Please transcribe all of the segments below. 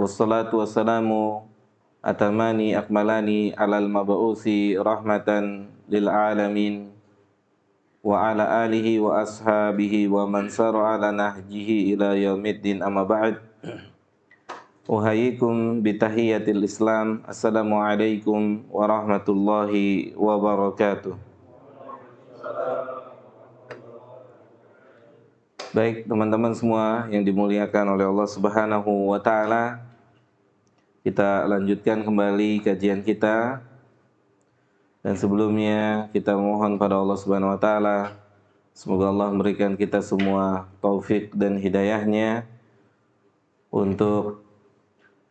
wassalatu wassalamu atamani akmalani alal mab'usi rahmatan lil alamin wa ala alihi wa ashabihi wa man sara ala nahjihi ila yaumiddin amma ba'd. Uhayyikum bitahiyatil Islam. Assalamualaikum warahmatullahi wabarakatuh. Baik teman-teman semua yang dimuliakan oleh Allah Subhanahu wa taala, kita lanjutkan kembali kajian kita. Dan sebelumnya kita mohon pada Allah Subhanahu wa taala semoga Allah memberikan kita semua taufik dan hidayahnya untuk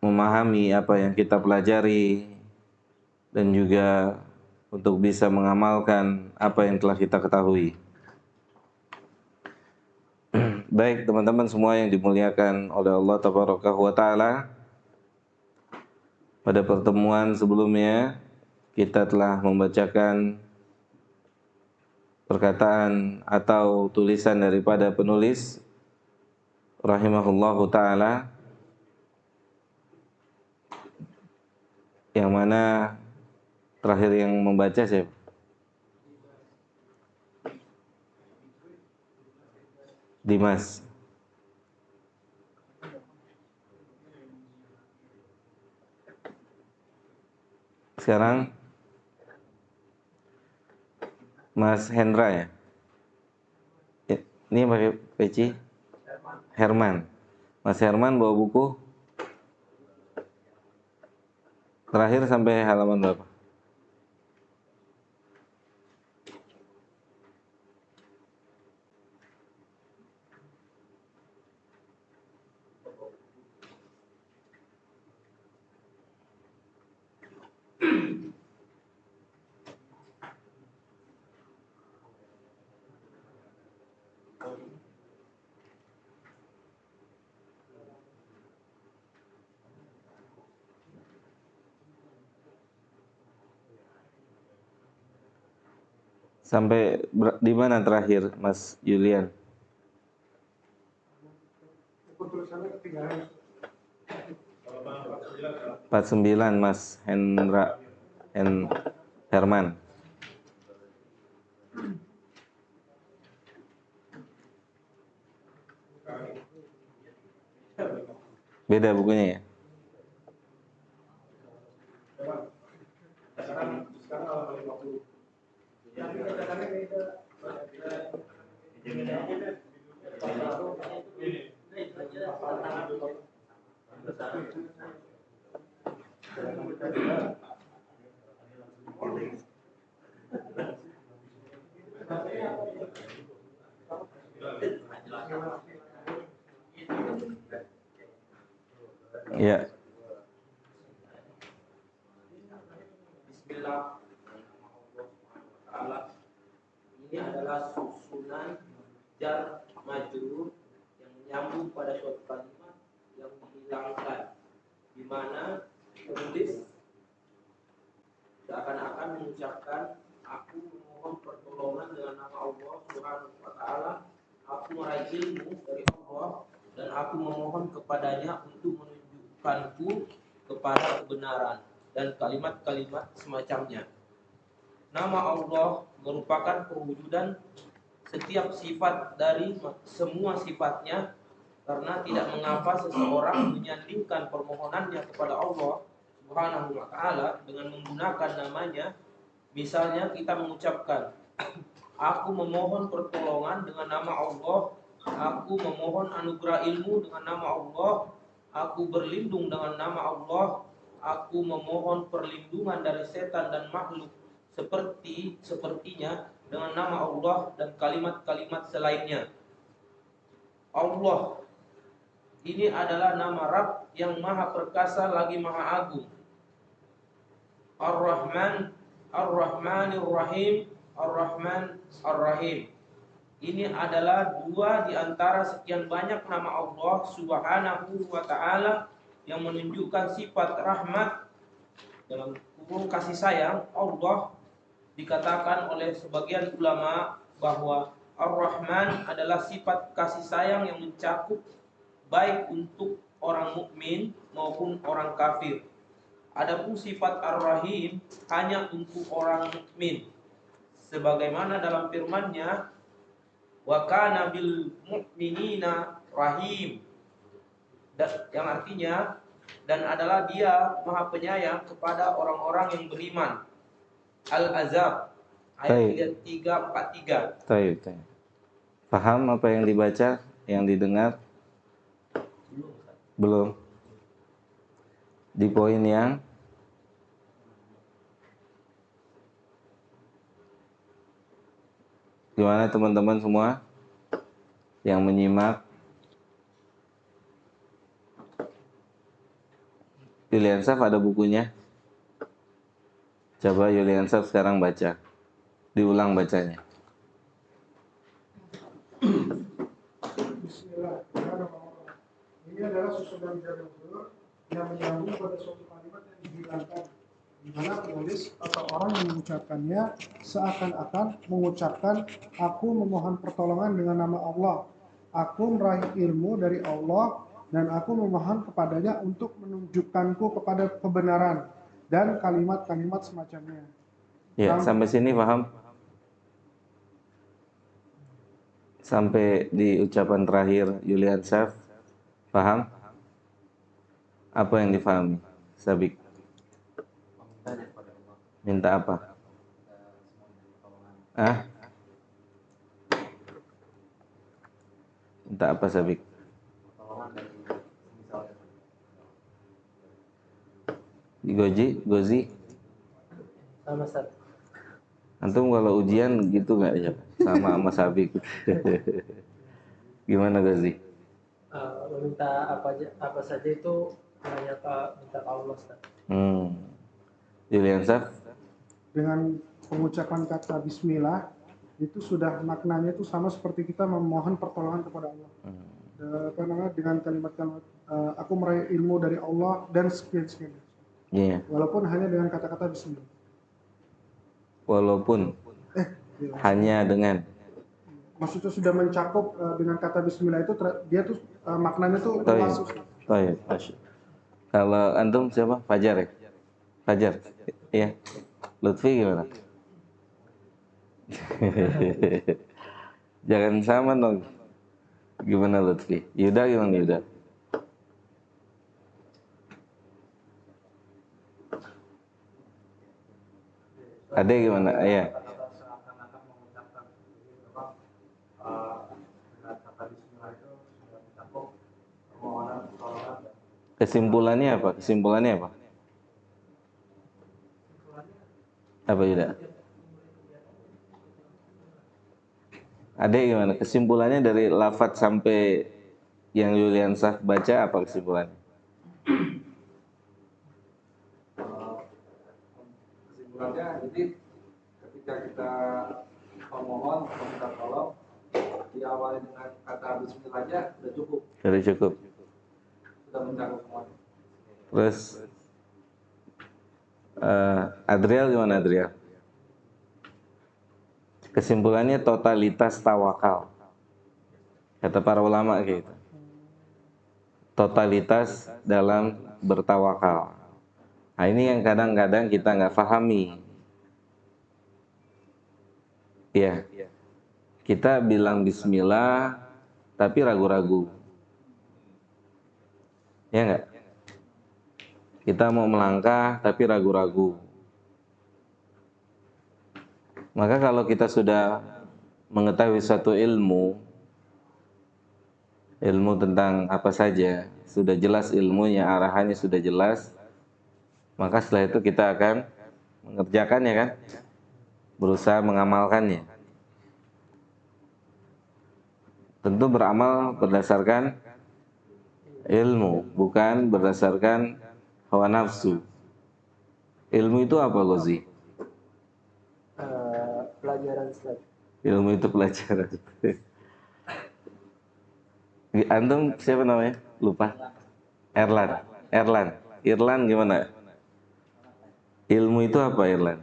memahami apa yang kita pelajari dan juga untuk bisa mengamalkan apa yang telah kita ketahui. Baik teman-teman semua yang dimuliakan oleh Allah Tabaraka wa Ta'ala, pada pertemuan sebelumnya kita telah membacakan perkataan atau tulisan daripada penulis rahimahullahu ta'ala, yang mana terakhir yang membaca siapa? Dimas. Sekarang Mas Hendra ya? Ini pakai peci? Herman. Mas Herman bawa buku terakhir sampai halaman berapa? Sampai di mana terakhir, Mas Julian? 49, Mas Hendra Herman. Beda bukunya ya? Ya. Bismillahirrahmanirrahim. Ini adalah susunan jar majrur yang menyambung pada suatu kalimat yang dihilangkan, di mana penulis seakan-akan mengucapkan, aku memohon pertolongan dengan nama Allah Subhanahu wa taala, aku meraih ilmu dari Allah dan aku memohon kepadanya untuk menunjukkanku kepada kebenaran, dan kalimat-kalimat semacamnya. Nama Allah merupakan perwujudan setiap sifat dari semua sifatnya, karena tidak mengapa seseorang menyandingkan permohonannya kepada Allah Subhanahu wa taala dengan menggunakan namanya. Misalnya kita mengucapkan, aku memohon pertolongan dengan nama Allah, aku memohon anugerah ilmu dengan nama Allah, aku berlindung dengan nama Allah, aku memohon perlindungan dari setan dan makhluk sepertinya dengan nama Allah, dan kalimat-kalimat selainnya. Allah ini adalah nama Rabb yang maha perkasa lagi maha agung. Ar-Rahman, Ar-Rahmanir Rahim, Ar-Rahman Ar-Rahim. Ini adalah dua di antara sekian banyak nama Allah Subhanahu wa ta'ala yang menunjukkan sifat rahmat. Dalam kurung kasih sayang, Allah dikatakan oleh sebagian ulama bahwa Ar-Rahman adalah sifat kasih sayang yang mencakup baik untuk orang mukmin maupun orang kafir. Adapun sifat Ar-Rahim hanya untuk orang mukmin. Sebagaimana dalam firman-Nya, wa kana bil mu'minina rahim. Yang artinya, dan adalah Dia Maha Penyayang kepada orang-orang yang beriman. Al-Azab ayat 343. Taib. Paham apa yang dibaca, yang didengar? Belum. Di poin yang gimana teman-teman semua yang menyimak? Yulian Saf ada bukunya? Coba Yulian Saf sekarang baca. Diulang bacanya. Bismillahirrahmanirrahim. Ini adalah susunan jadwal yang menyambung pada suatu kalimat yang dihilangkan, di mana penulis atau orang yang mengucapkannya seakan-akan mengucapkan, aku memohon pertolongan dengan nama Allah, aku meraih ilmu dari Allah, dan aku memohon kepadanya untuk menunjukkanku kepada kebenaran, dan kalimat-kalimat semacamnya. Ya, sampai sini paham? Sampai di ucapan terakhir Yulian Saf, paham? Apa yang difahami? Sabik. Minta apa? Minta apa Sabik? Gozi? Sama Ustaz. Antum kalau ujian gitu nggak ya? Sama Sabik. Gimana Gozi? Meminta apa saja itu hanya minta ke Allah Ustaz. Julian Saf? Dengan pengucapan kata Bismillah itu sudah maknanya itu sama seperti kita memohon pertolongan kepada Allah. Dengan kalimat-kalimat aku meraih ilmu dari Allah dan sekian. Iya. Walaupun hanya dengan kata-kata Bismillah. Walaupun hanya dengan. Maksudnya sudah mencakup dengan kata Bismillah itu dia tuh maknanya tuh luas. Baik. Kalau antum siapa? Fajar ya? Fajar. Iya. Lutfi gimana? Jangan sama dong. Gimana Lutfi? Yuda gimana Yuda? Adek gimana? Iya. Kesimpulannya apa? Apa Yuda? Adek gimana? Kesimpulannya dari lafadz sampai yang Yulian Saf baca apa kesimpulannya? Kesimpulannya, jadi ketika kita memohon, meminta tolong, diawali dengan kata Bismillah aja sudah cukup. Sudah mencakup semuanya. Terus Adriel gimana Adriel? Kesimpulannya totalitas tawakal. Kata para ulama gitu. Totalitas dalam bertawakal. Nah ini yang kadang-kadang kita nggak pahami. Iya. Kita bilang Bismillah tapi ragu-ragu. Ya nggak? Kita mau melangkah tapi ragu-ragu. Maka kalau kita sudah mengetahui suatu ilmu tentang apa saja, sudah jelas ilmunya, arahannya sudah jelas, maka setelah itu kita akan mengerjakannya kan? Berusaha mengamalkannya. Tentu beramal berdasarkan ilmu, bukan berdasarkan hawa nafsu. Ilmu itu apa Gozi? Pelajaran Ustaz. Ilmu itu pelajaran. Antum siapa namanya? Lupa. Irlan gimana? Ilmu itu apa Irlan?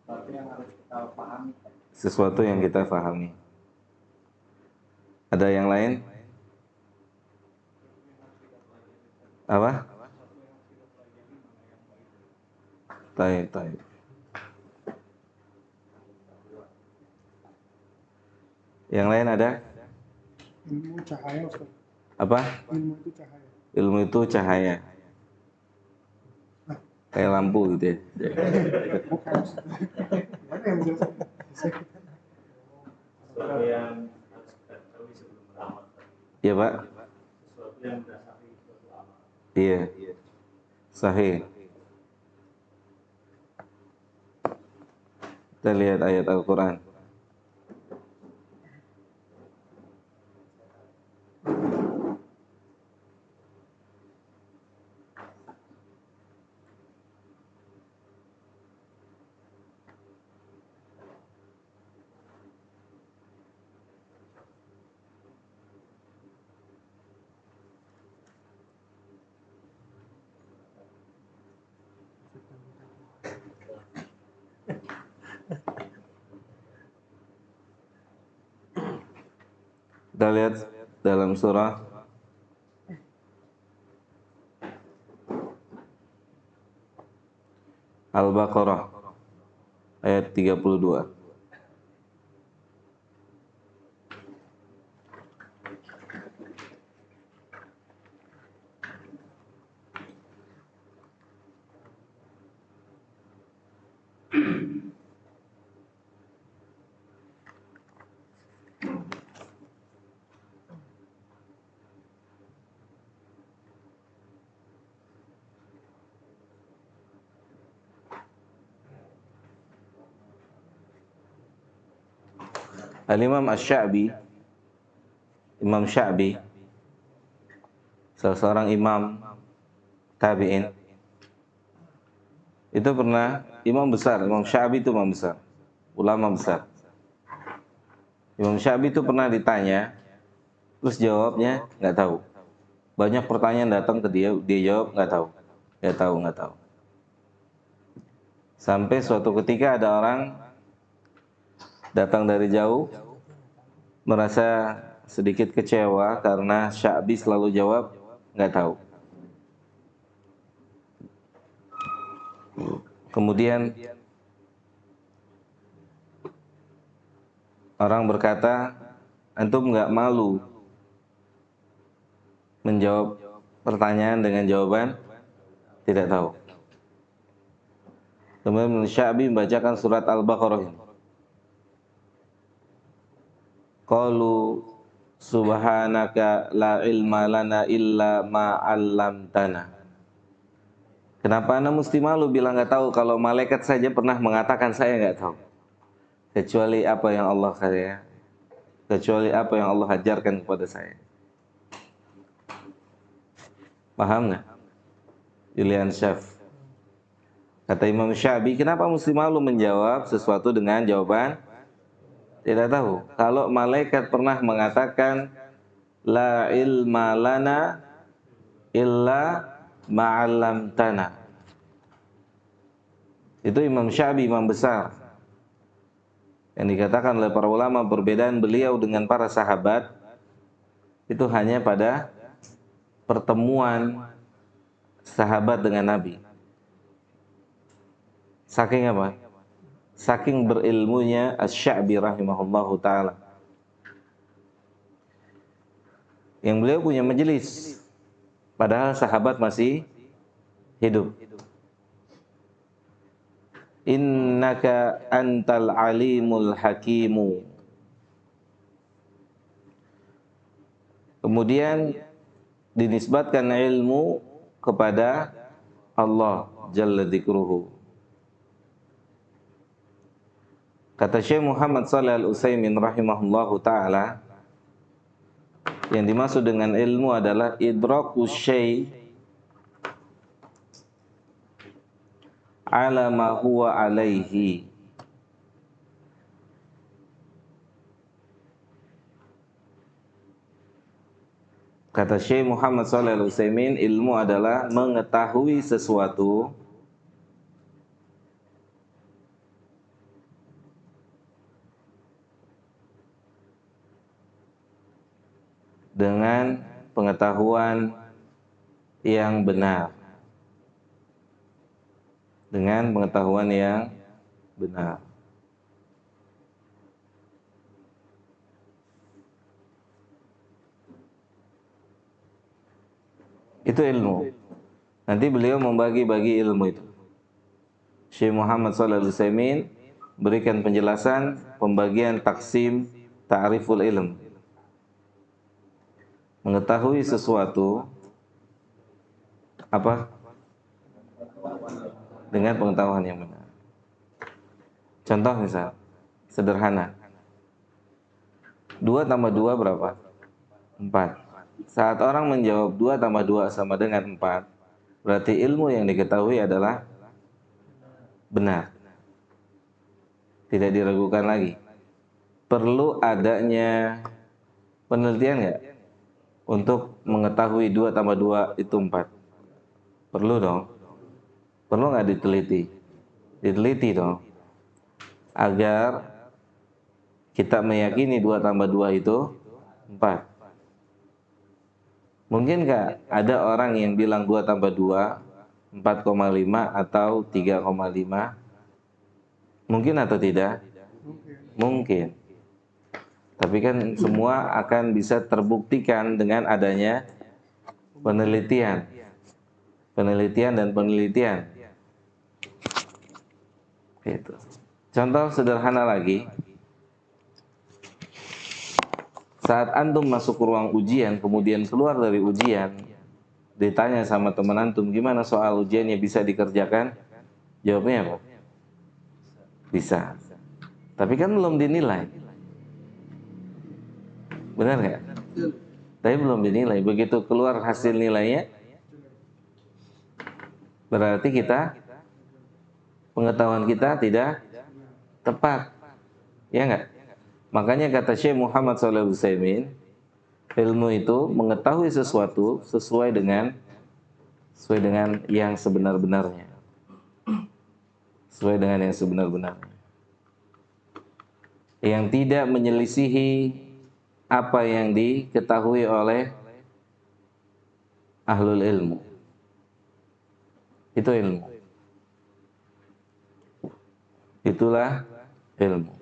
Sesuatu yang harus kita pahami. Sesuatu yang kita pahami. Ada yang lain? Apa? Taib. Yang lain ada? Ilmu cahaya, Ustaz. Apa? Ilmu itu cahaya. Ilmu itu cahaya. Kayak lampu gitu ya. Bukan, Ustaz. Mana yang menjelaskan? Sesuatu yang harus kita ketahui sebelum beramal. Iya, Pak. Sesuatu yang mendasari suatu amal. Iya. Sahih. Kita lihat ayat Al-Quran. Kita lihat dalam surah Al-Baqarah ayat 32. Al-Imam Asy-Sya'bi, Imam Sya'bi, salah seorang imam tabi'in, itu pernah, imam besar, Imam Sya'bi itu imam besar, ulama besar. Imam Sya'bi itu pernah ditanya, terus jawabnya nggak tahu. Banyak pertanyaan datang ke dia, dia jawab nggak tahu. Sampai suatu ketika ada orang datang dari jauh, merasa sedikit kecewa karena Sya'bi selalu jawab nggak tahu. Kemudian orang berkata, antum nggak malu menjawab pertanyaan dengan jawaban tidak tahu. Kemudian Sya'bi membacakan surat Al-Baqarah ini. Qalu subhanaka la ilma lana illa ma 'allamtana. Kenapa anda mesti malu bilang nggak tahu kalau malaikat saja pernah mengatakan saya nggak tahu. Kecuali apa yang Allah ajarkan kepada saya. Paham nggak? Julian Chef. Kata Imam Sya'bi, kenapa mesti malu menjawab sesuatu dengan jawaban tidak tahu? Kalau malaikat pernah mengatakan la ilma lana illa ma'allamtana. Itu Imam Sya'bi, imam besar. Yang dikatakan oleh para ulama perbedaan beliau dengan para sahabat itu hanya pada pertemuan sahabat dengan Nabi. Saking apa? Saking berilmunya Asy-Sya'bi rahimahullahu ta'ala. Yang beliau punya majelis, padahal sahabat masih hidup. Innaka antal alimul hakimu. Kemudian dinisbatkan ilmu kepada Allah Jalla dzikruhu. Kata Syekh Muhammad Shalih Al-Utsaimin rahimahullahu ta'ala, yang dimaksud dengan ilmu adalah idraku syai' ala ma huwa alaihi. Kata Syekh Muhammad Shalih Al-Utsaimin, ilmu adalah mengetahui sesuatu dengan pengetahuan yang benar. Dengan pengetahuan yang benar. Itu ilmu. Nanti beliau membagi-bagi ilmu itu. Syekh Muhammad Shalih Al-Utsaimin berikan penjelasan pembagian taksim ta'riful ilm. Mengetahui sesuatu apa? Dengan pengetahuan yang benar. Contoh misal, sederhana. 2 tambah 2 berapa? 4. Saat orang menjawab 2 tambah 2 sama dengan 4, berarti ilmu yang diketahui adalah benar. Tidak diragukan lagi. Perlu adanya penelitian nggak untuk mengetahui 2 tambah 2 itu 4? Perlu dong. Perlu nggak diteliti? Diteliti dong. Agar kita meyakini 2 tambah 2 itu 4. Mungkinkah ada orang yang bilang 2 tambah 2 4,5 atau 3,5? Mungkin atau tidak? Mungkin. Tapi kan semua akan bisa terbuktikan dengan adanya penelitian. Penelitian dan penelitian. Gitu. Contoh sederhana lagi. Saat antum masuk ke ruang ujian, kemudian keluar dari ujian, ditanya sama teman antum, gimana soal ujiannya, bisa dikerjakan? Jawabnya apa? Bisa. Tapi kan belum dinilai. Benar nggak? Tapi belum dinilai. Begitu keluar hasil nilainya, berarti pengetahuan kita tidak tepat. Ya nggak? Makanya kata Syekh Muhammad Shalih Al-Utsaimin, ilmu itu mengetahui sesuatu sesuai dengan yang sebenar-benarnya. Sesuai dengan yang sebenar-benarnya. Yang tidak menyelisihi apa yang diketahui oleh ahlul ilmu. Itu ilmu. Itulah ilmu.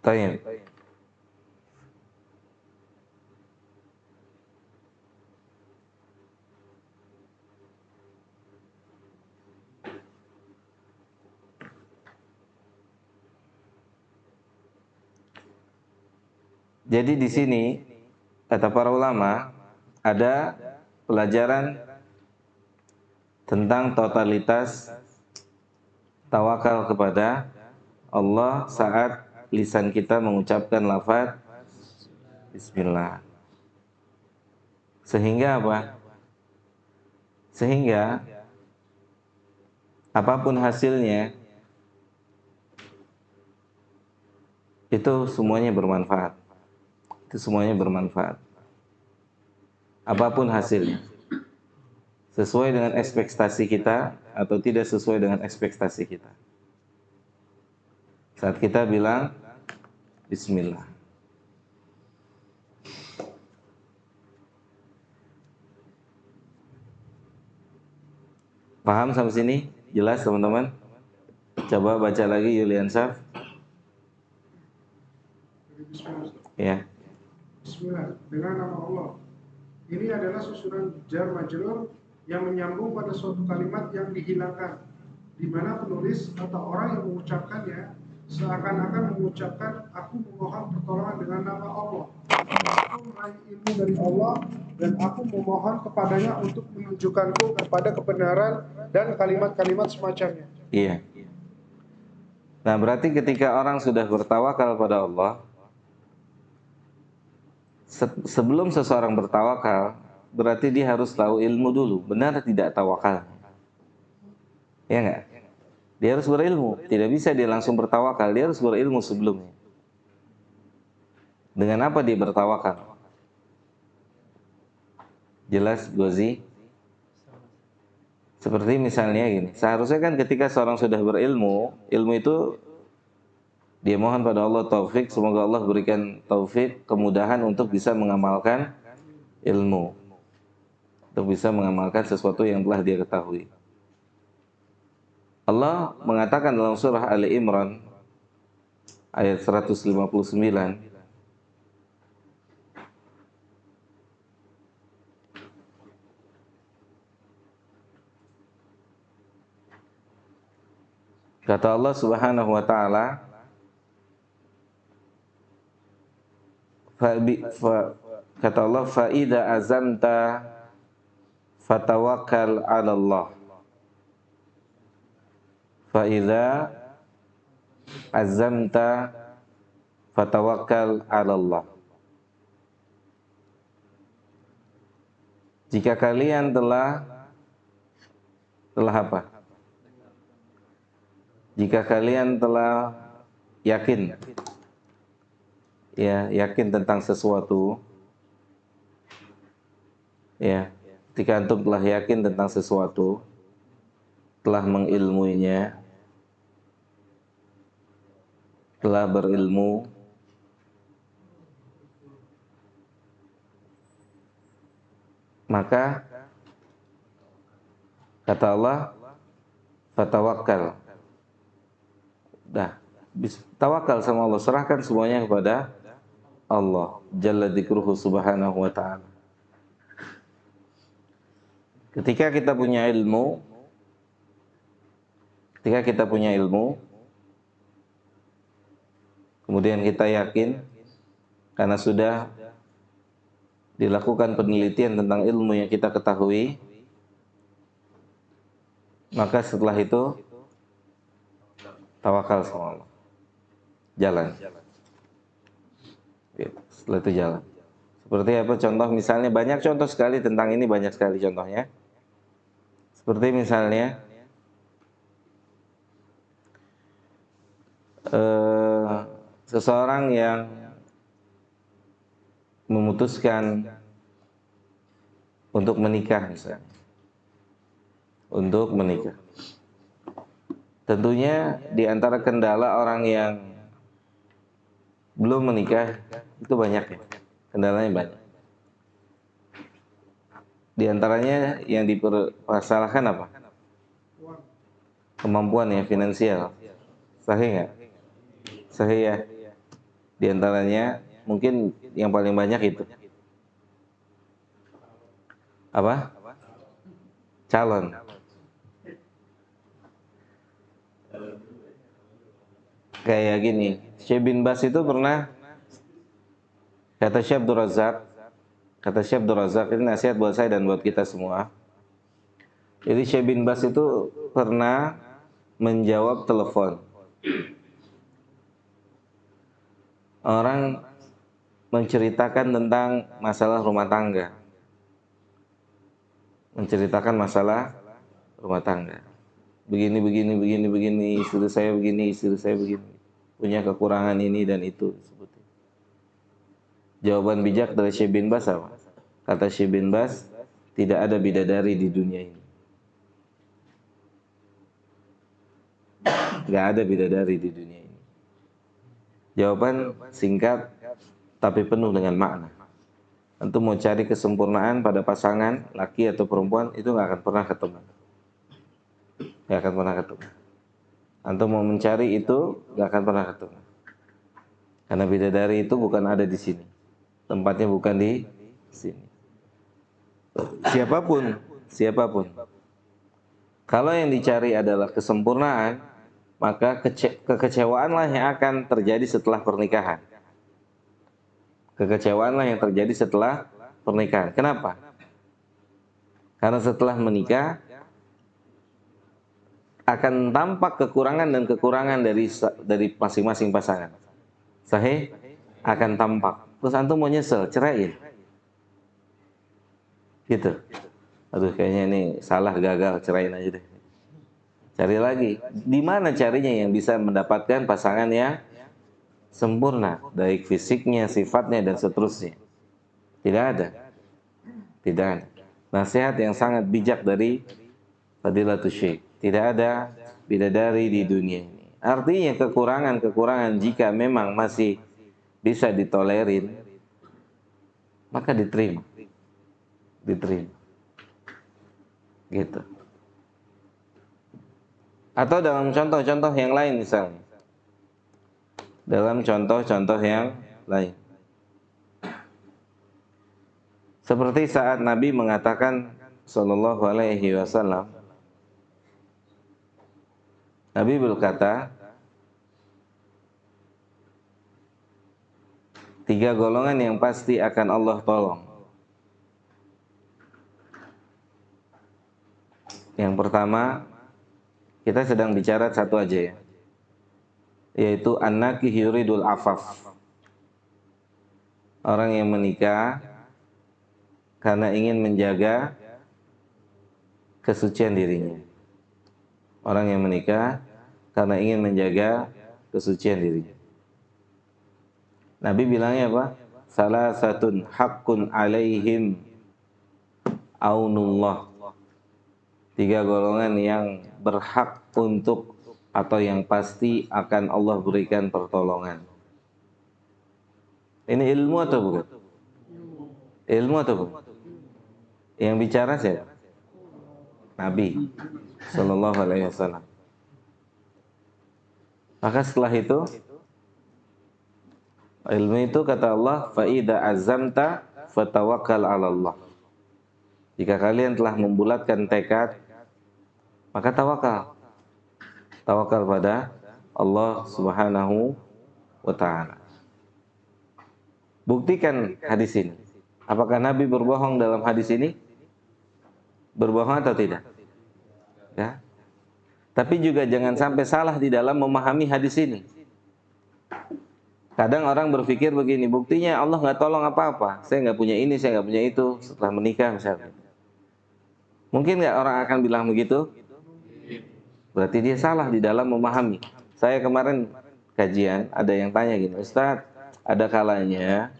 Tanya. Jadi di sini kata para ulama ada pelajaran tentang totalitas tawakal kepada Allah saat lisan kita mengucapkan lafaz Bismillah. Sehingga apa? Sehingga apapun hasilnya itu semuanya bermanfaat. Itu semuanya bermanfaat. Apapun hasilnya. Sesuai dengan ekspektasi kita atau tidak sesuai dengan ekspektasi kita. Saat kita bilang Bismillah. Paham sampai sini? Jelas teman-teman? Coba baca lagi Yulian Saf. Bismillah. Ya. Bismillah, dengan nama Allah. Ini adalah susunan jar majrur yang menyambung pada suatu kalimat yang dihilangkan, di mana penulis atau orang yang mengucapkannya seakan-akan mengucapkan, aku memohon pertolongan dengan nama Allah. Aku meraih ilmu dari Allah dan aku memohon kepadanya untuk menunjukkanku kepada kebenaran dan kalimat-kalimat semacamnya. Iya. Nah, berarti ketika orang sudah bertawakal pada Allah, sebelum seseorang bertawakal, berarti dia harus tahu ilmu dulu. Benar tidak tawakal? Ya enggak? Dia harus berilmu. Tidak bisa dia langsung bertawakal. Dia harus berilmu sebelumnya. Dengan apa dia bertawakal? Jelas, Gozi? Seperti misalnya gini. Seharusnya kan ketika seorang sudah berilmu, ilmu itu Dia mohon pada Allah taufik, semoga Allah berikan taufik, kemudahan untuk bisa mengamalkan ilmu, untuk bisa mengamalkan sesuatu yang telah dia ketahui. Allah mengatakan dalam surah Ali Imran ayat 159, kata Allah Subhanahu wa taala, kata Allah, fa idza azamta fatawakkal 'ala Allah. Fa idza azamta fatawakkal 'ala Allah. Jika kalian telah apa? Jika kalian telah yakin, ya, yakin tentang sesuatu, ya, ketika antum telah yakin tentang sesuatu, telah mengilmuinya, telah berilmu, maka kata Allah, fatawakkal. Dah, tawakal sama Allah, serahkan semuanya kepada Allah Jalla dzikruhu subhanahu wa ta'ala. Ketika kita punya ilmu, kemudian kita yakin karena sudah dilakukan penelitian tentang ilmu yang kita ketahui, maka setelah itu tawakal sama Allah. Jalan. Setelah itu jalan. Seperti apa contoh? Misalnya banyak contoh sekali tentang ini, banyak sekali contohnya. Seperti misalnya seseorang yang memutuskan untuk menikah misalnya. Untuk menikah. Tentunya di antara kendala orang yang belum menikah itu banyak ya. Kendalanya banyak. Di antaranya yang dipermasalahkan apa? Kemampuan ya, finansial. Sahih nggak? Sahih ya. Di antaranya mungkin yang paling banyak itu apa? Calon. Kayak gini, Syekh bin Bas itu pernah, kata Syekh Abdul Razak, ini nasihat buat saya dan buat kita semua. Jadi Syekh bin Bas itu pernah menjawab telepon. Orang menceritakan tentang masalah rumah tangga. Menceritakan masalah rumah tangga. Begini, istri saya begini, punya kekurangan ini dan itu. Jawaban bijak dari Syekh bin Bas apa? Kata Syekh bin Bas, tidak ada bidadari di dunia ini. Gak ada bidadari di dunia ini. Jawaban singkat tapi penuh dengan makna. Antum mau cari kesempurnaan pada pasangan laki atau perempuan, itu gak akan pernah ketemu. Gak akan pernah ketemu. Antum mau mencari itu, gak akan pernah ketemu. Karena bidadari itu bukan ada di sini. Tempatnya bukan di sini. Siapapun. Kalau yang dicari adalah kesempurnaan, maka kekecewaanlah yang akan terjadi setelah pernikahan. Kekecewaanlah yang terjadi setelah pernikahan. Kenapa? Karena setelah menikah akan tampak kekurangan dan kekurangan dari masing-masing pasangan. Sahih? Akan tampak. Terus antum mau nyesel, ceraiin. Gitu. Aduh, kayaknya ini salah, gagal, ceraiin aja deh. Cari lagi. Di mana carinya yang bisa mendapatkan pasangan yang sempurna, baik fisiknya, sifatnya, dan seterusnya? Tidak ada. Tidak ada. Nasihat yang sangat bijak dari Fadilatul Syekh. Tidak ada bidadari di dunia ini. Artinya kekurangan-kekurangan jika memang masih bisa ditolerin, maka diterima. Gitu. Atau dalam contoh-contoh yang lain misalnya. Dalam contoh-contoh yang lain. Seperti saat Nabi mengatakan sallallahu alaihi wasallam, Nabi berkata, 3 golongan yang pasti akan Allah tolong. Yang pertama, kita sedang bicara satu aja ya, yaitu an-nakih yuridul afaf. Orang yang menikah karena ingin menjaga kesucian dirinya. Orang yang menikah karena ingin menjaga kesucian dirinya. Nabi bilangnya apa? Salasatun haqqun alaihim aunullah. 3 golongan yang berhak untuk atau yang pasti akan Allah berikan pertolongan. Ini ilmu atau bukan? Ilmu atau bukan? Yang bicara siapa? Nabi sallallahu alaihi wasallam. Maka setelah itu ilmu itu kata Allah, fa idza azamta fatawakkal 'ala Allah. Jika kalian telah membulatkan tekad, maka tawakal. Tawakal pada Allah Subhanahu wa taala. Buktikan hadis ini. Apakah Nabi berbohong dalam hadis ini? Berbohong atau tidak? Ya. Tapi juga jangan sampai salah di dalam memahami hadis ini. Kadang orang berpikir begini, buktinya Allah nggak tolong apa-apa. Saya nggak punya ini, saya nggak punya itu setelah menikah misalnya. Mungkin nggak orang akan bilang begitu? Berarti dia salah di dalam memahami. Saya kemarin kajian, ada yang tanya gini, Ustadz, ada kalanya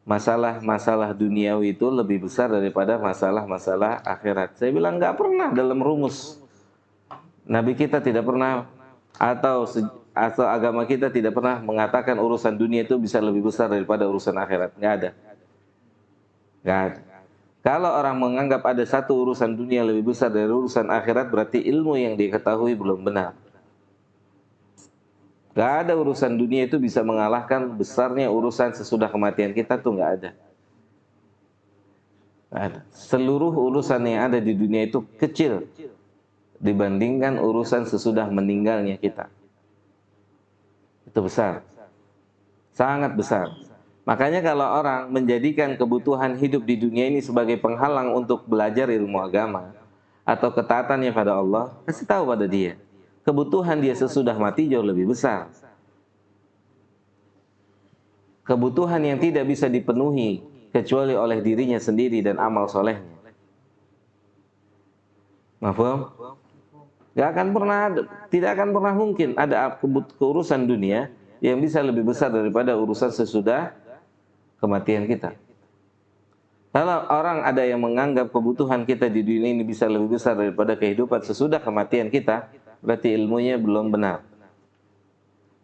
masalah-masalah duniawi itu lebih besar daripada masalah-masalah akhirat. Saya bilang nggak pernah dalam rumus. Nabi kita tidak pernah atau agama kita tidak pernah mengatakan urusan dunia itu bisa lebih besar daripada urusan akhirat. Nggak ada. Nggak ada. Kalau orang menganggap ada satu urusan dunia lebih besar dari urusan akhirat, berarti ilmu yang diketahui belum benar. Nggak ada urusan dunia itu bisa mengalahkan besarnya urusan sesudah kematian kita tuh nggak ada. Nggak ada. Seluruh urusan yang ada di dunia itu kecil dibandingkan urusan sesudah meninggalnya kita. Itu besar. Sangat besar. Makanya kalau orang menjadikan kebutuhan hidup di dunia ini sebagai penghalang untuk belajar ilmu agama atau ketaatannya pada Allah, kasih tahu pada dia, kebutuhan dia sesudah mati jauh lebih besar. Kebutuhan yang tidak bisa dipenuhi kecuali oleh dirinya sendiri dan amal solehnya. Mafhum? Tidak akan pernah mungkin ada keurusan dunia yang bisa lebih besar daripada urusan sesudah kematian kita. Kalau orang ada yang menganggap kebutuhan kita di dunia ini bisa lebih besar daripada kehidupan sesudah kematian kita, berarti ilmunya belum benar.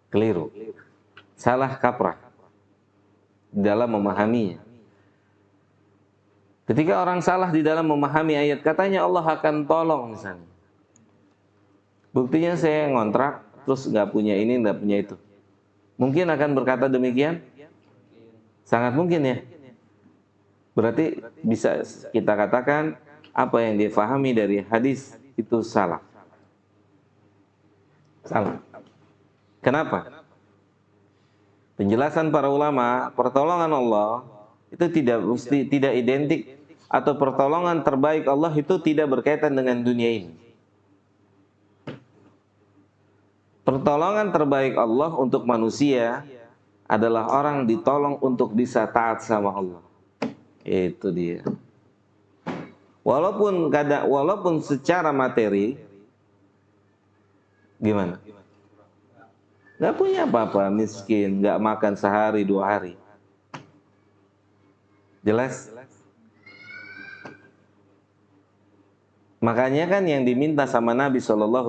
Keliru. Salah kaprah dalam memahaminya. Ketika orang salah di dalam memahami ayat, katanya Allah akan tolong misalnya. Buktinya saya ngontrak, terus nggak punya ini, nggak punya itu. Mungkin akan berkata demikian? Sangat mungkin ya. Berarti bisa kita katakan apa yang difahami dari hadis itu salah. Salah. Kenapa? Penjelasan para ulama, pertolongan Allah itu tidak identik atau pertolongan terbaik Allah itu tidak berkaitan dengan dunia ini. Pertolongan terbaik Allah untuk manusia adalah orang ditolong untuk bisa taat sama Allah. Itu dia. Walaupun secara materi gimana? Gak punya apa-apa, miskin, gak makan sehari 2 hari. Jelas? Makanya kan yang diminta sama Nabi SAW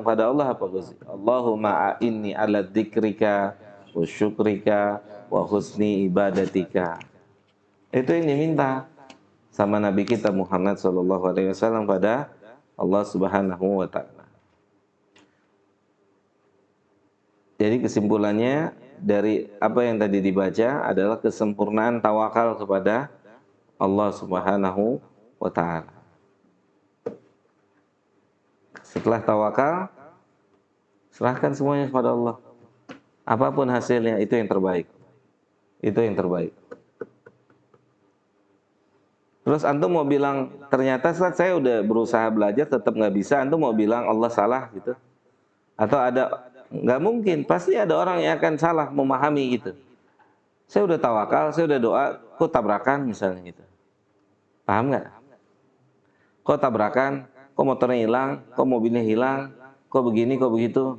pada Allah apa Gus? Allahumma a'inni ala dzikrika wa syukrika wa husni ibadatika. Itu yang diminta sama Nabi kita Muhammad SAW pada Allah Subhanahu wa taala. Jadi kesimpulannya dari apa yang tadi dibaca adalah kesempurnaan tawakal kepada Allah Subhanahu wa taala. Setelah tawakal, serahkan semuanya kepada Allah. Apapun hasilnya, itu yang terbaik. Itu yang terbaik. Terus antum mau bilang, ternyata saat saya udah berusaha belajar, tetap nggak bisa, antum mau bilang Allah salah gitu? Atau ada, nggak mungkin, pasti ada orang yang akan salah memahami gitu. Saya udah tawakal, saya udah doa, kok tabrakan misalnya gitu. Paham nggak? Kok tabrakan? Kok motornya hilang? Kok mobilnya hilang? Kok begini? Kok begitu?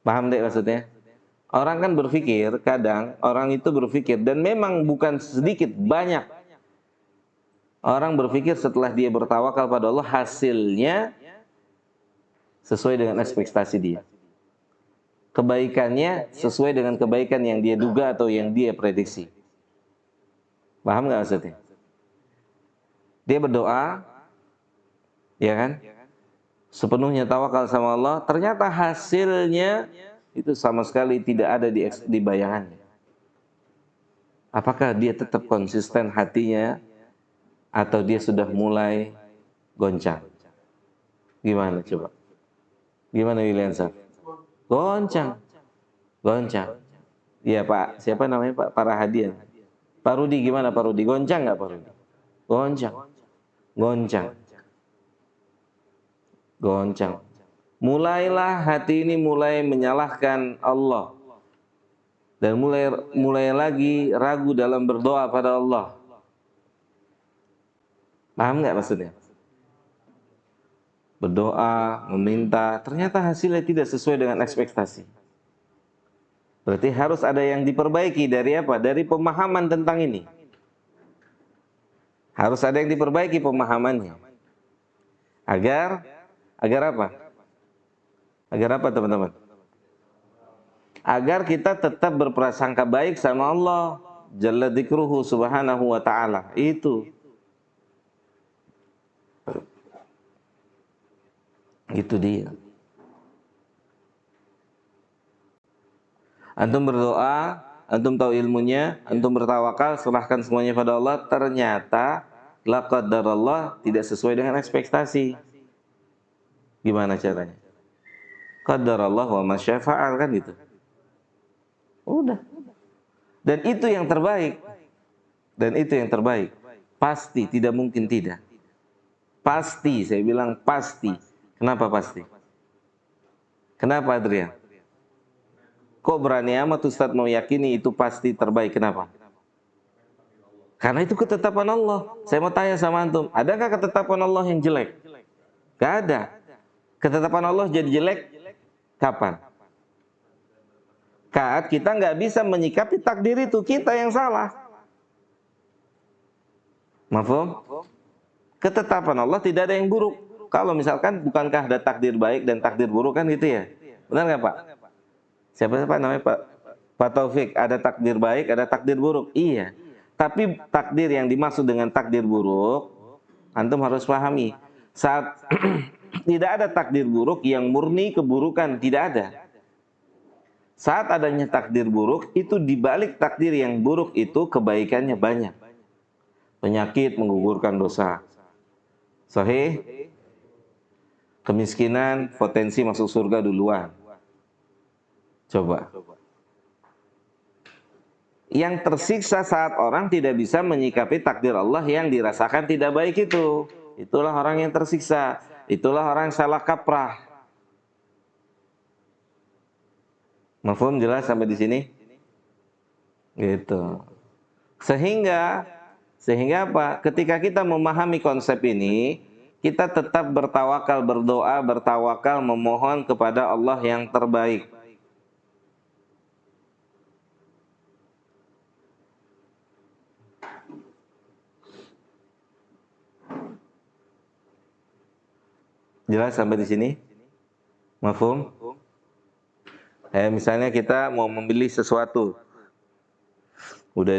Paham deh maksudnya? Orang kan berpikir, kadang orang itu berpikir, dan memang bukan sedikit, banyak. Orang berpikir setelah dia bertawakal pada Allah, hasilnya sesuai dengan ekspektasi dia. Kebaikannya sesuai dengan kebaikan yang dia duga atau yang dia prediksi. Paham nggak maksudnya? Dia berdoa, ya kan? Sepenuhnya tawakal sama Allah, ternyata hasilnya itu sama sekali tidak ada di bayangannya. Apakah dia tetap konsisten hatinya atau dia sudah mulai goncang? Gimana coba? Gimana Williamsa? Goncang. Goncang. Iya Pak, siapa namanya Pak? Parahadian. Pak Rudi gimana Pak Rudi? Goncang nggak Pak Rudi? Goncang. Goncang. Goncang. Mulailah hati ini mulai menyalahkan Allah. Dan mulai lagi ragu dalam berdoa pada Allah. Paham nggak maksudnya? Berdoa, meminta, ternyata hasilnya tidak sesuai dengan ekspektasi. Berarti harus ada yang diperbaiki dari apa? Dari pemahaman tentang ini. Harus ada yang diperbaiki pemahamannya. Agar apa? Agar apa teman-teman? Agar kita tetap berprasangka baik sama Allah Jalla dzikruhu subhanahu wa ta'ala. Itu dia. Antum berdoa, antum tahu ilmunya, antum bertawakal, serahkan semuanya pada Allah, ternyata la qadarallah tidak sesuai dengan ekspektasi. Gimana caranya? Qadarallah wa ma syaa fa'al, kan gitu. Udah. Dan itu yang terbaik. Dan itu yang terbaik. Pasti, tidak mungkin tidak. Pasti, saya bilang pasti. Kenapa pasti? Kenapa Adrian? Kok berani amat Ustadz mau yakini itu pasti terbaik? Kenapa? Karena itu ketetapan Allah. Saya mau tanya sama antum, adakah ketetapan Allah yang jelek? Gak ada. Ketetapan Allah jadi jelek kapan? Saat kita nggak bisa menyikapi takdir itu, kita yang salah. Mafhum? Ketetapan Allah tidak ada yang buruk. Kalau misalkan bukankah ada takdir baik dan takdir buruk, kan gitu ya? Benar nggak Pak? Siapa namanya Pak Taufik? Ada takdir baik, ada takdir buruk. Iya. Tapi takdir yang dimaksud dengan takdir buruk, antum harus pahami. Saat tidak ada takdir buruk yang murni keburukan, tidak ada. Saat adanya takdir buruk, itu dibalik takdir yang buruk itu kebaikannya banyak. Penyakit menggugurkan dosa. Sahih? Kemiskinan, potensi masuk surga duluan. Coba. Yang tersiksa saat orang tidak bisa menyikapi takdir Allah yang dirasakan tidak baik itu. Itulah orang yang tersiksa. Itulah orang yang salah kaprah. Mafhum jelas sampai di sini? Gitu. Sehingga apa? Ketika kita memahami konsep ini, kita tetap bertawakal, berdoa, bertawakal, memohon kepada Allah yang terbaik. Jelas sampai di sini? Mafhum? Misalnya kita mau membeli sesuatu, udah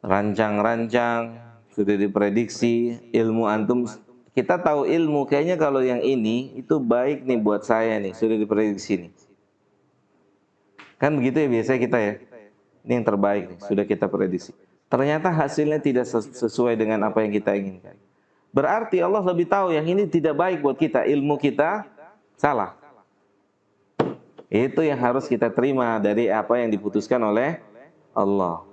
dirancang-rancang, sudah diprediksi, ilmu antum, kita tahu ilmu, kayaknya kalau yang ini itu baik nih buat saya nih, sudah diprediksi nih. Kan begitu ya biasanya kita ya, ini yang terbaik nih, sudah kita prediksi. Ternyata hasilnya tidak sesuai dengan apa yang kita inginkan. Berarti Allah lebih tahu yang ini tidak baik buat kita, ilmu kita salah. Itu yang harus kita terima dari apa yang diputuskan oleh Allah.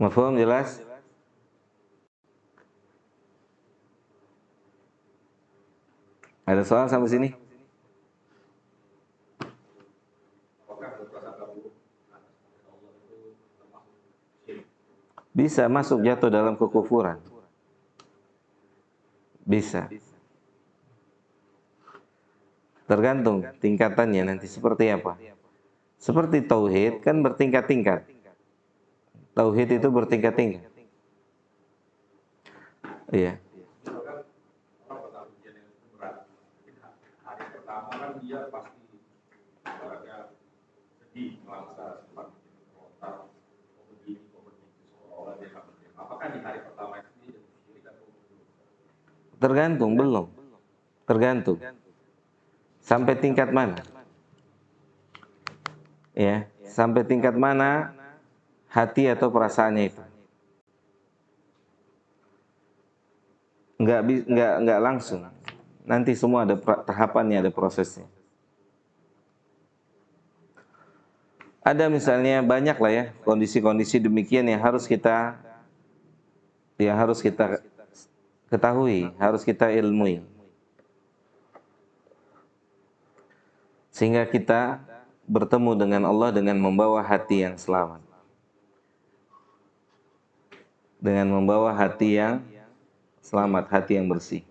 Mafhum, jelas? Ada soal sampai sini? Bisa masuk jatuh dalam kekufuran. Bisa. Tergantung tingkatannya nanti seperti apa. Seperti tauhid kan bertingkat-tingkat. Tauhid itu bertingkat-tingkat. Iya. Misalkan orang pada ujian yang berat, hari pertama kan dia pasti ibaratnya sedih, merasa sempat merontak, begini, seolah-olah dia akan berdiam. Apakah di hari pertama itu dia syirik atau belum? Tergantung, belum. Tergantung. Sampai tingkat mana? Ya, sampai tingkat mana hati atau perasaannya itu? Enggak langsung. Nanti semua ada tahapannya, ada prosesnya. Ada misalnya banyak lah ya kondisi-kondisi demikian yang harus kita ketahui, harus kita ilmui. Sehingga kita bertemu dengan Allah dengan membawa hati yang selamat. Dengan membawa hati yang selamat, hati yang bersih.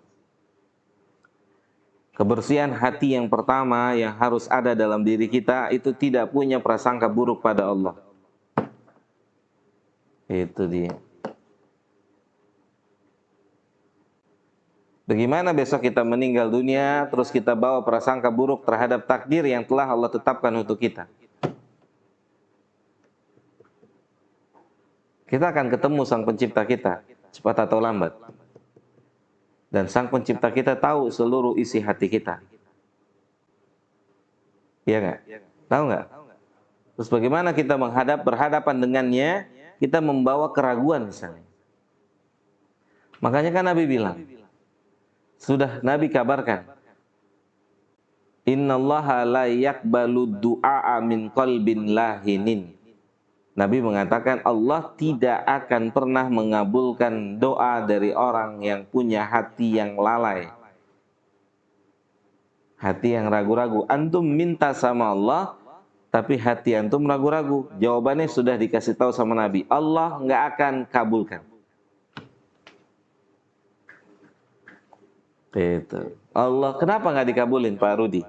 Kebersihan hati yang pertama yang harus ada dalam diri kita itu tidak punya prasangka buruk pada Allah. Itu dia. Bagaimana besok kita meninggal dunia, terus kita bawa prasangka buruk terhadap takdir yang telah Allah tetapkan untuk kita. Kita akan ketemu Sang Pencipta kita, cepat atau lambat. Dan Sang Pencipta kita tahu seluruh isi hati kita. Iya nggak? Tahu nggak? Terus bagaimana kita berhadapan dengannya, kita membawa keraguan misalnya. Makanya kan Nabi bilang, sudah Nabi kabarkan, innallaha la yaqbalu du'a min qalbin lahinin. Nabi mengatakan Allah tidak akan pernah mengabulkan doa dari orang yang punya hati yang lalai. Hati yang ragu-ragu. Antum minta sama Allah, tapi hati antum ragu-ragu. Jawabannya sudah dikasih tahu sama Nabi. Allah nggak akan kabulkan. Gitu. Allah, kenapa nggak dikabulin Pak Rudi?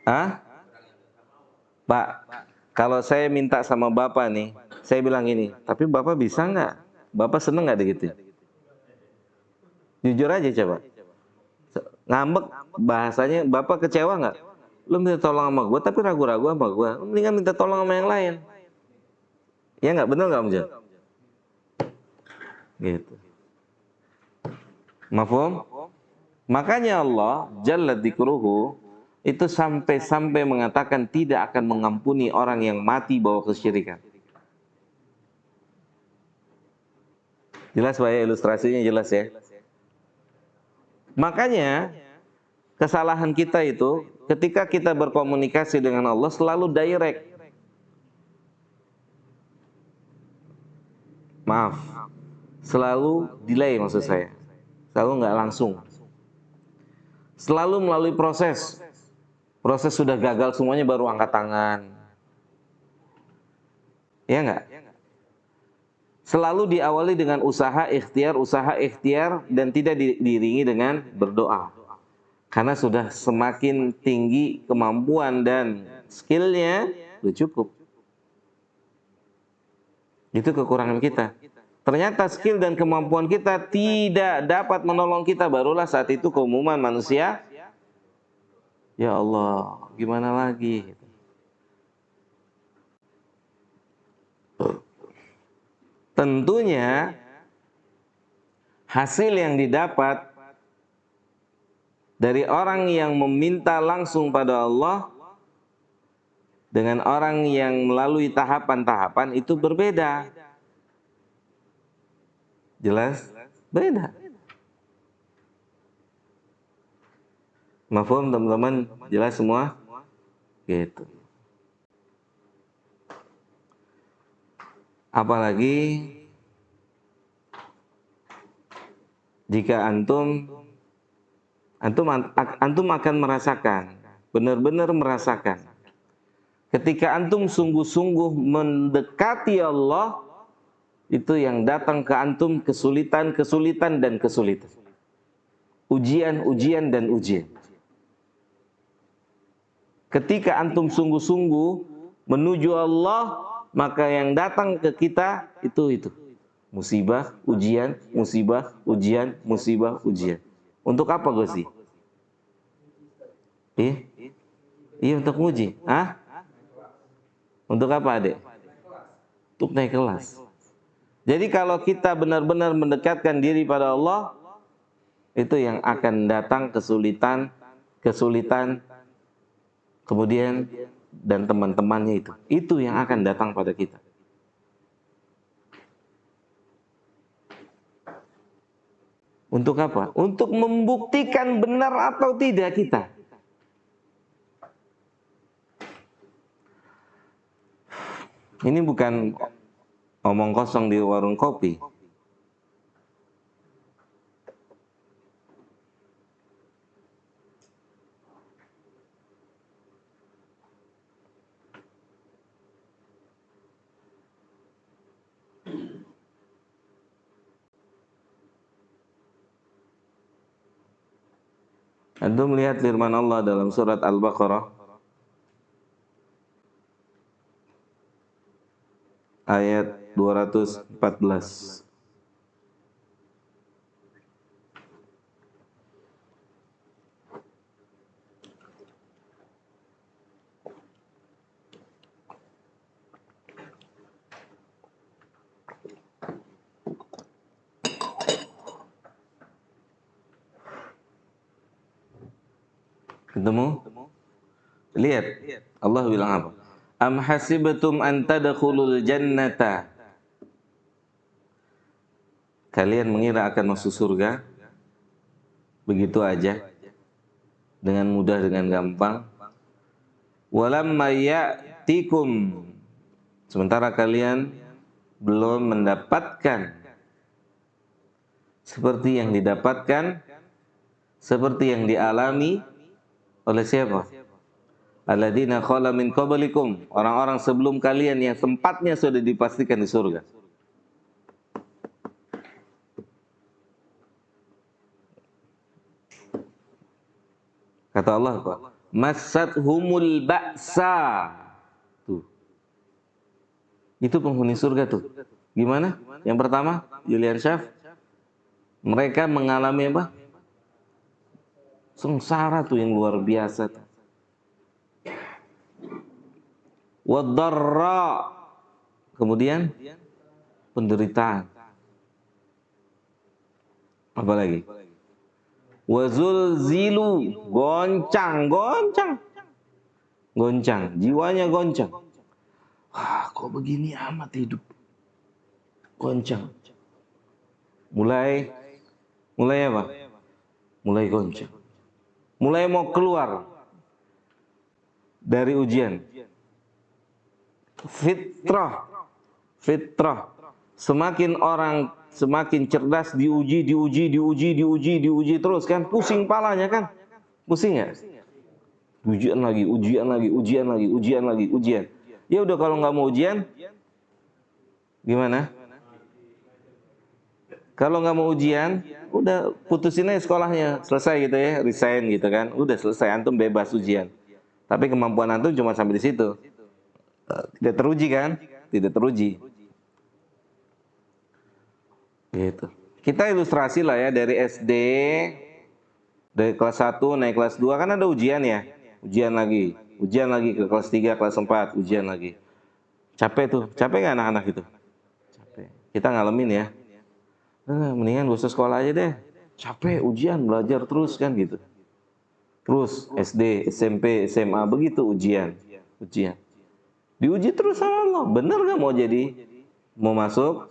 Hah? Pak, kalau saya minta sama Bapak nih, saya bilang gini, tapi Bapak bisa nggak? Bapak seneng nggak gitu? Jujur aja coba. Ngambek bahasanya, Bapak kecewa nggak? Lu minta tolong sama gue, tapi ragu-ragu sama gue. Mendingan minta tolong sama yang lain. Ya nggak, bener nggak Om Jan? Gitu. Mafhum? Makanya Allah Jalla Dzikruhu itu sampai mengatakan tidak akan mengampuni orang yang mati bawa kesyirikan. Jelas Pak ya, ilustrasinya jelas ya. Makanya kesalahan kita itu ketika kita berkomunikasi dengan Allah selalu direct. Maaf, selalu delay maksud saya. Selalu nggak langsung. Selalu melalui proses. Proses sudah gagal semuanya baru angkat tangan. Ya nggak? Selalu diawali dengan usaha ikhtiar, dan tidak diiringi dengan berdoa. Karena sudah semakin tinggi kemampuan dan skillnya, sudah cukup. Itu kekurangan kita. ternyata skill dan kemampuan kita tidak dapat menolong kita, barulah saat itu keumuman manusia, ya Allah, gimana lagi? Tentunya hasil yang didapat dari orang yang meminta langsung pada Allah dengan orang yang melalui tahapan-tahapan itu berbeda. Jelas? Beda. Mafhum teman-teman? Jelas semua? Gitu. Apalagi jika antum akan merasakan, benar-benar merasakan, ketika antum sungguh-sungguh mendekati Allah, itu yang datang ke antum kesulitan dan kesulitan, ujian dan ujian. Ketika antum sungguh-sungguh menuju Allah, maka yang datang ke kita itu musibah, ujian, musibah, ujian, musibah, ujian. Untuk apa Gosi? Iya untuk uji. Hah? Untuk apa Adek? Untuk naik kelas. Jadi kalau kita benar-benar mendekatkan diri pada Allah, itu yang akan datang kesulitan, kemudian dan teman-temannya itu yang akan datang pada kita. Untuk apa? Untuk membuktikan benar atau tidak kita. Ini bukan omong kosong di warung kopi. Antum melihat firman Allah dalam surat Al-Baqarah ayat 214. Ketemu? Lihat, Allah bilang apa? Am hasibtum an tadkhulul jannata. Kalian mengira akan masuk surga begitu aja, dengan mudah, dengan gampang. Walamma ya'tikum, sementara kalian belum mendapatkan seperti yang didapatkan, seperti yang dialami oleh siapa? Alladzina khala min qablikum, orang-orang sebelum kalian yang tempatnya sudah dipastikan di surga. Kata Allah apa? Massathumul ba'sa. Tuh. Itu penghuni surga tuh. Gimana? Yang pertama, Julian Syaf. Mereka mengalami apa? Sengsara tuh yang luar biasa tuh. Wadarra, kemudian penderitaan. Apa lagi? Wazulzilu, goncang, jiwanya goncang. Wah, kok begini amat hidup? Goncang. Mulai apa? Mulai goncang. Mulai mau keluar dari ujian. Fitrah. Semakin orang semakin cerdas diuji terus kan, pusing palanya kan? Pusing ya? Ujian lagi. Ya udah kalau nggak mau ujian, gimana? Kalau nggak mau ujian, udah putusin aja sekolahnya, selesai gitu ya, resign gitu kan, udah selesai, antum bebas ujian. Tapi kemampuan antum cuma sampai di situ. Tidak teruji kan? Tidak teruji. Gitu. Kita ilustrasi lah ya dari SD, dari kelas 1 naik kelas 2 kan ada ujian ya. Ujian lagi ke kelas 3, kelas 4, ujian lagi. Capek tuh, capek nggak anak-anak itu? Capek. Kita ngalamin ya. Mendingan gak usah sekolah aja deh. Capek ujian, belajar terus kan gitu. Terus SD, SMP, SMA begitu ujian. Diuji terus sama Allah. Bener gak mau masuk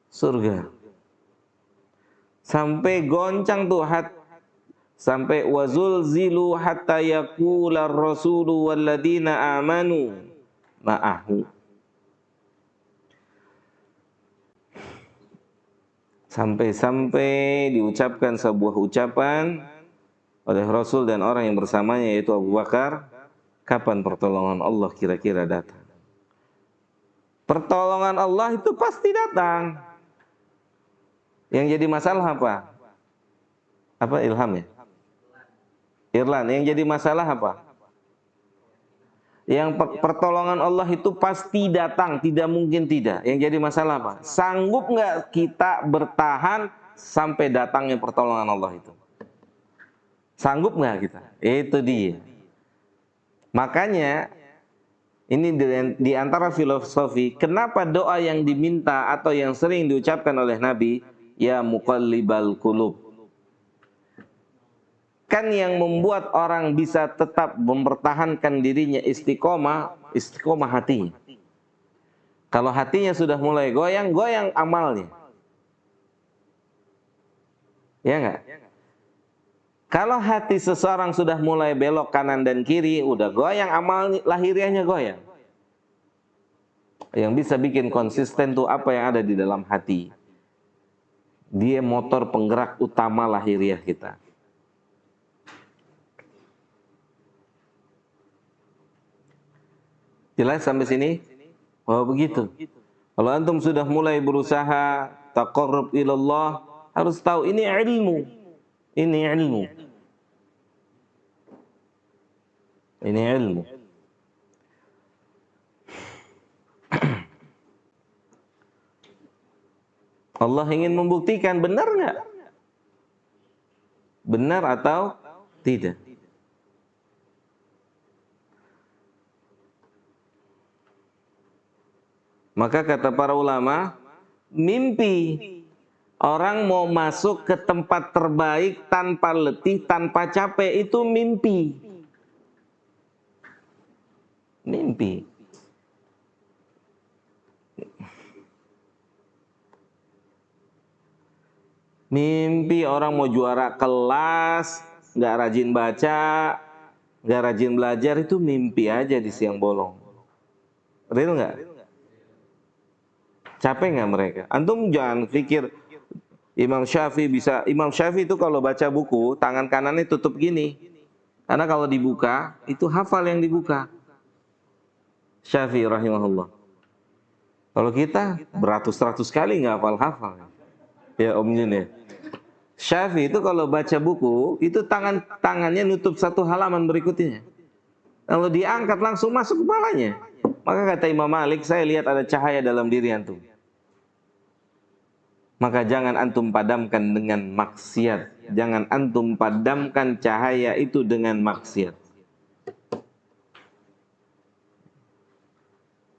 surga? Sampai goncang tuh sampai wazul zilu hatta yaqular rasulu walladzina amanu ma'ahu. Sampai diucapkan sebuah ucapan oleh Rasul dan orang yang bersamanya yaitu Abu Bakar, kapan pertolongan Allah kira-kira datang? Pertolongan Allah itu pasti datang. Yang jadi masalah apa? Apa Ilham ya? Irlan. Yang jadi masalah apa? Yang pertolongan Allah itu pasti datang, tidak mungkin tidak. Yang jadi masalah apa? Sanggup nggak kita bertahan sampai datangnya pertolongan Allah itu? Sanggup nggak kita? Itu dia. Makanya ini di antara filosofi, kenapa doa yang diminta atau yang sering diucapkan oleh Nabi, ya muqallibal qulub. Kan yang membuat orang bisa tetap mempertahankan dirinya istiqomah hatinya. Kalau hatinya sudah mulai goyang amalnya. Ya enggak? Kalau hati seseorang sudah mulai belok kanan dan kiri, udah goyang amal lahiriahnya goyang. Yang bisa bikin konsisten tuh apa yang ada di dalam hati. Dia motor penggerak utama lahiriah kita. Jelas sampai sini? Oh begitu. Kalau antum sudah mulai berusaha taqarrub ilallah, harus tahu ini ilmu. Ini ilmu. Ini ilmu. Allah ingin membuktikan benar nggak? Benar atau tidak? Maka kata para ulama, mimpi orang mau masuk ke tempat terbaik tanpa letih, tanpa capek, itu mimpi. Mimpi. Mimpi orang mau juara kelas, nggak rajin baca, nggak rajin belajar, itu mimpi aja di siang bolong. Real nggak? Capek nggak mereka? Antum jangan pikir Imam Syafi'i itu kalau baca buku, tangan kanannya tutup gini. Karena kalau dibuka, itu hafal yang dibuka. Syafi'i rahimahullah. Kalau kita beratus-ratus kali nggak hafal-hafal. Ya Om Jun ya. Syafi'i itu kalau baca buku, itu tangannya nutup satu halaman berikutnya. Kalau diangkat langsung masuk kepalanya. Maka kata Imam Malik, saya lihat ada cahaya dalam diri antum. Maka jangan antum padamkan dengan maksiat. Jangan antum padamkan cahaya itu dengan maksiat.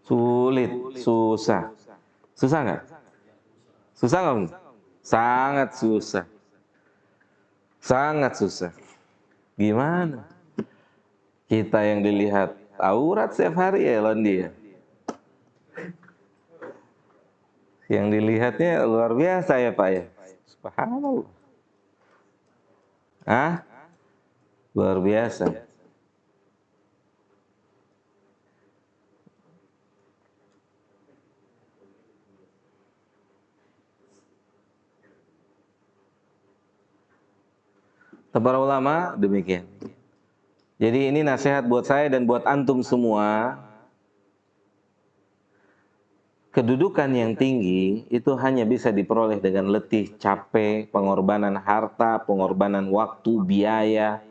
Sulit, susah. Susah nggak? Susah nggak? Sangat susah. Sangat susah. Gimana? Kita yang dilihat aurat setiap hari ya Londi ya. Yang dilihatnya luar biasa ya Pak ya. Subhanallah. Luar biasa. Para ulama demikian. Jadi ini nasihat buat saya dan buat antum semua. Kedudukan yang tinggi itu hanya bisa diperoleh dengan letih, capek, pengorbanan harta, pengorbanan waktu, biaya.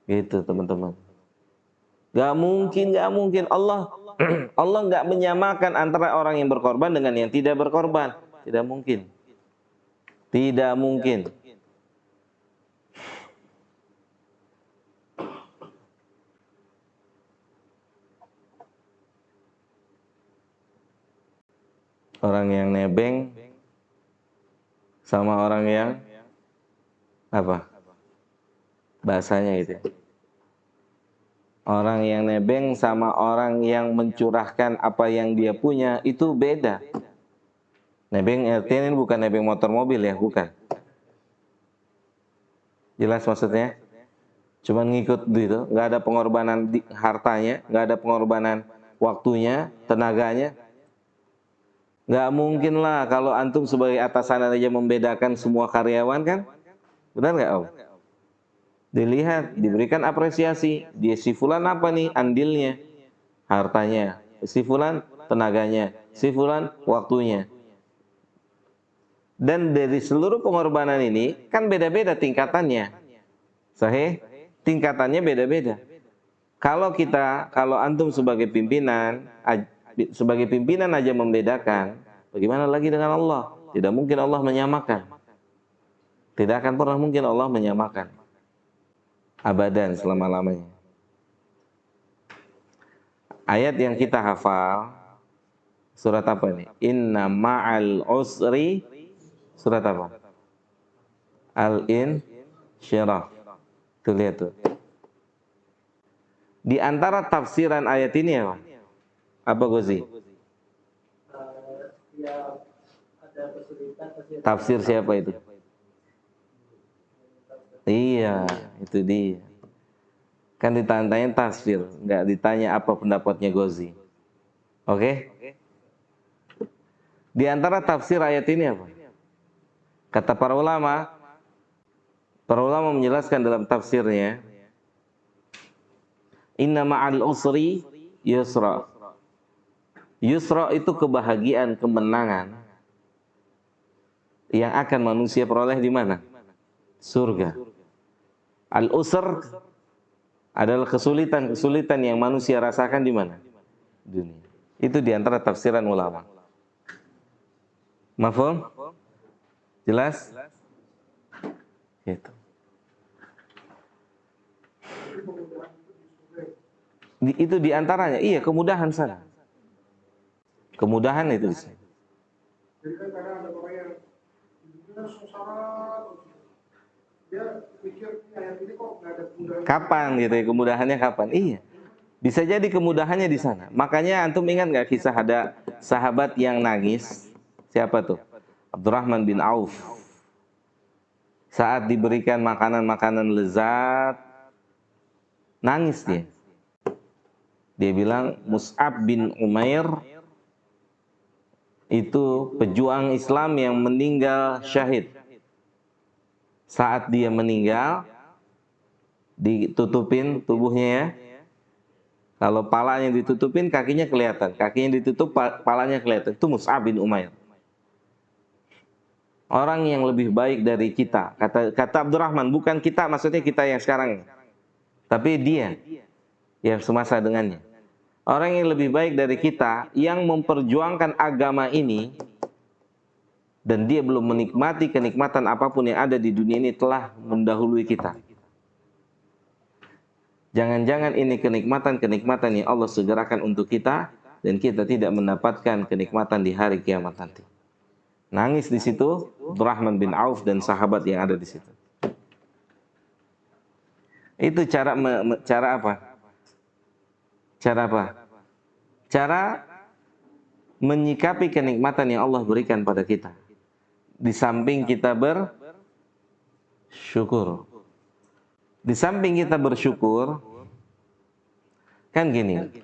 Gitu teman-teman. Gak mungkin Allah Allah gak menyamakan antara orang yang berkorban dengan yang tidak berkorban. Tidak mungkin. Tidak mungkin. Orang yang nebeng sama orang yang apa? Bahasanya gitu. Orang yang nebeng sama orang yang mencurahkan apa yang dia punya itu beda. Nebeng artinya ini bukan nebeng motor mobil ya, bukan. Jelas maksudnya? Cuman ngikut gitu, nggak ada pengorbanan hartanya, nggak ada pengorbanan waktunya, tenaganya. Nggak mungkin lah kalau antum sebagai atasan aja membedakan semua karyawan kan? Benar nggak Om? Dilihat, diberikan apresiasi. Dia si fulan apa nih andilnya, hartanya. Si fulan tenaganya, si fulan waktunya. Dan dari seluruh pengorbanan ini kan beda-beda tingkatannya. Sahih? Tingkatannya beda-beda. Kalau antum sebagai pimpinan aja membedakan, bagaimana lagi dengan Allah? Tidak mungkin Allah menyamakan. Tidak akan pernah mungkin Allah menyamakan. Abadan selama-lamanya. Ayat yang kita hafal, surat apa ini? Inna ma'al usri, surat apa? Al-Insyirah. Tuh lihat tuh. Di antara tafsiran ayat ini apa? Apa Gozi? Ya ada kesulitan pasti ada. Tafsir siapa itu? Iya, itu dia. Kan ditanya tafsir, nggak ditanya apa pendapatnya Gozi. Oke? Di antara tafsir ayat ini apa? Kata para ulama menjelaskan dalam tafsirnya, inna ma'al usri yusra. Yusra itu kebahagiaan, kemenangan yang akan manusia peroleh di mana? Surga. Al-usr adalah kesulitan yang manusia rasakan di mana? Dunia. Itu di antara tafsiran ulama. Mafhum? Jelas? Gitu. Itu di antaranya. Iya, kemudahan sana. Kemudahan itu di sana. Jadi kan kadang ada orang yang hidupnya sengsara, dia pikir ayat ini kok nggak ada kemudahan. Kapan gitu ya, kemudahannya kapan? Iya. Bisa jadi kemudahannya di sana. Makanya antum ingat nggak kisah ada sahabat yang nangis? Siapa tuh? Abdurrahman bin Auf. Saat diberikan makanan-makanan lezat, nangis dia. Dia bilang Mus'ab bin Umair itu pejuang Islam yang meninggal syahid. Saat dia meninggal, ditutupin tubuhnya ya. Kalau palanya ditutupin, kakinya kelihatan. Kakinya ditutup, palanya kelihatan. Itu Mus'ab bin Umair. Orang yang lebih baik dari kita. Kata Abdurrahman, bukan kita, maksudnya kita yang sekarang. Tapi dia yang semasa dengannya. Orang yang lebih baik dari kita, yang memperjuangkan agama ini, dan dia belum menikmati kenikmatan apapun yang ada di dunia ini, telah mendahului kita. Jangan-jangan ini kenikmatan-kenikmatan yang Allah segerakan untuk kita, dan kita tidak mendapatkan kenikmatan di hari kiamat nanti. Nangis di situ Abdurrahman bin Auf dan sahabat yang ada di situ. Itu cara apa? Cara apa? Cara menyikapi kenikmatan yang Allah berikan pada kita. Di samping kita bersyukur. Di samping kita bersyukur, kan gini.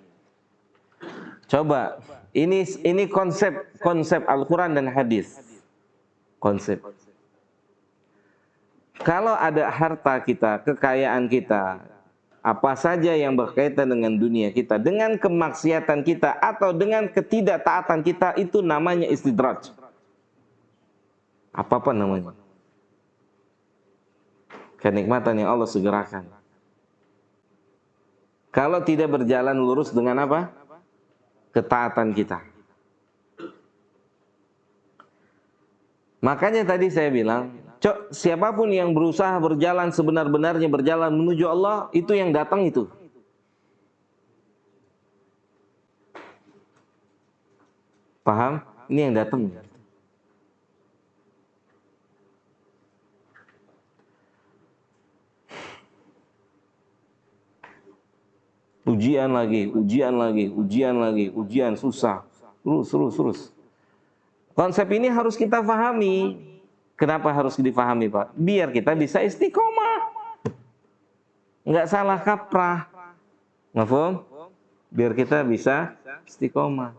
Coba, ini konsep Al-Quran dan hadis. Konsep. Kalau ada harta kita, kekayaan kita, apa saja yang berkaitan dengan dunia kita, dengan kemaksiatan kita atau dengan ketidaktaatan kita, itu namanya istidraj. Apa namanya? Kenikmatan yang Allah segerakan. Kalau tidak berjalan lurus dengan apa? Ketaatan kita. Makanya tadi saya bilang, siapapun yang berusaha berjalan sebenar-benarnya berjalan menuju Allah, itu yang datang itu. Paham? Ini yang datang. Ujian lagi, ujian lagi, ujian lagi, ujian susah. Terus. Konsep ini harus kita pahami. Kenapa harus dipahami, Pak? Biar kita bisa istiqomah. Enggak salah kaprah. Mafhum? Biar kita bisa istiqomah.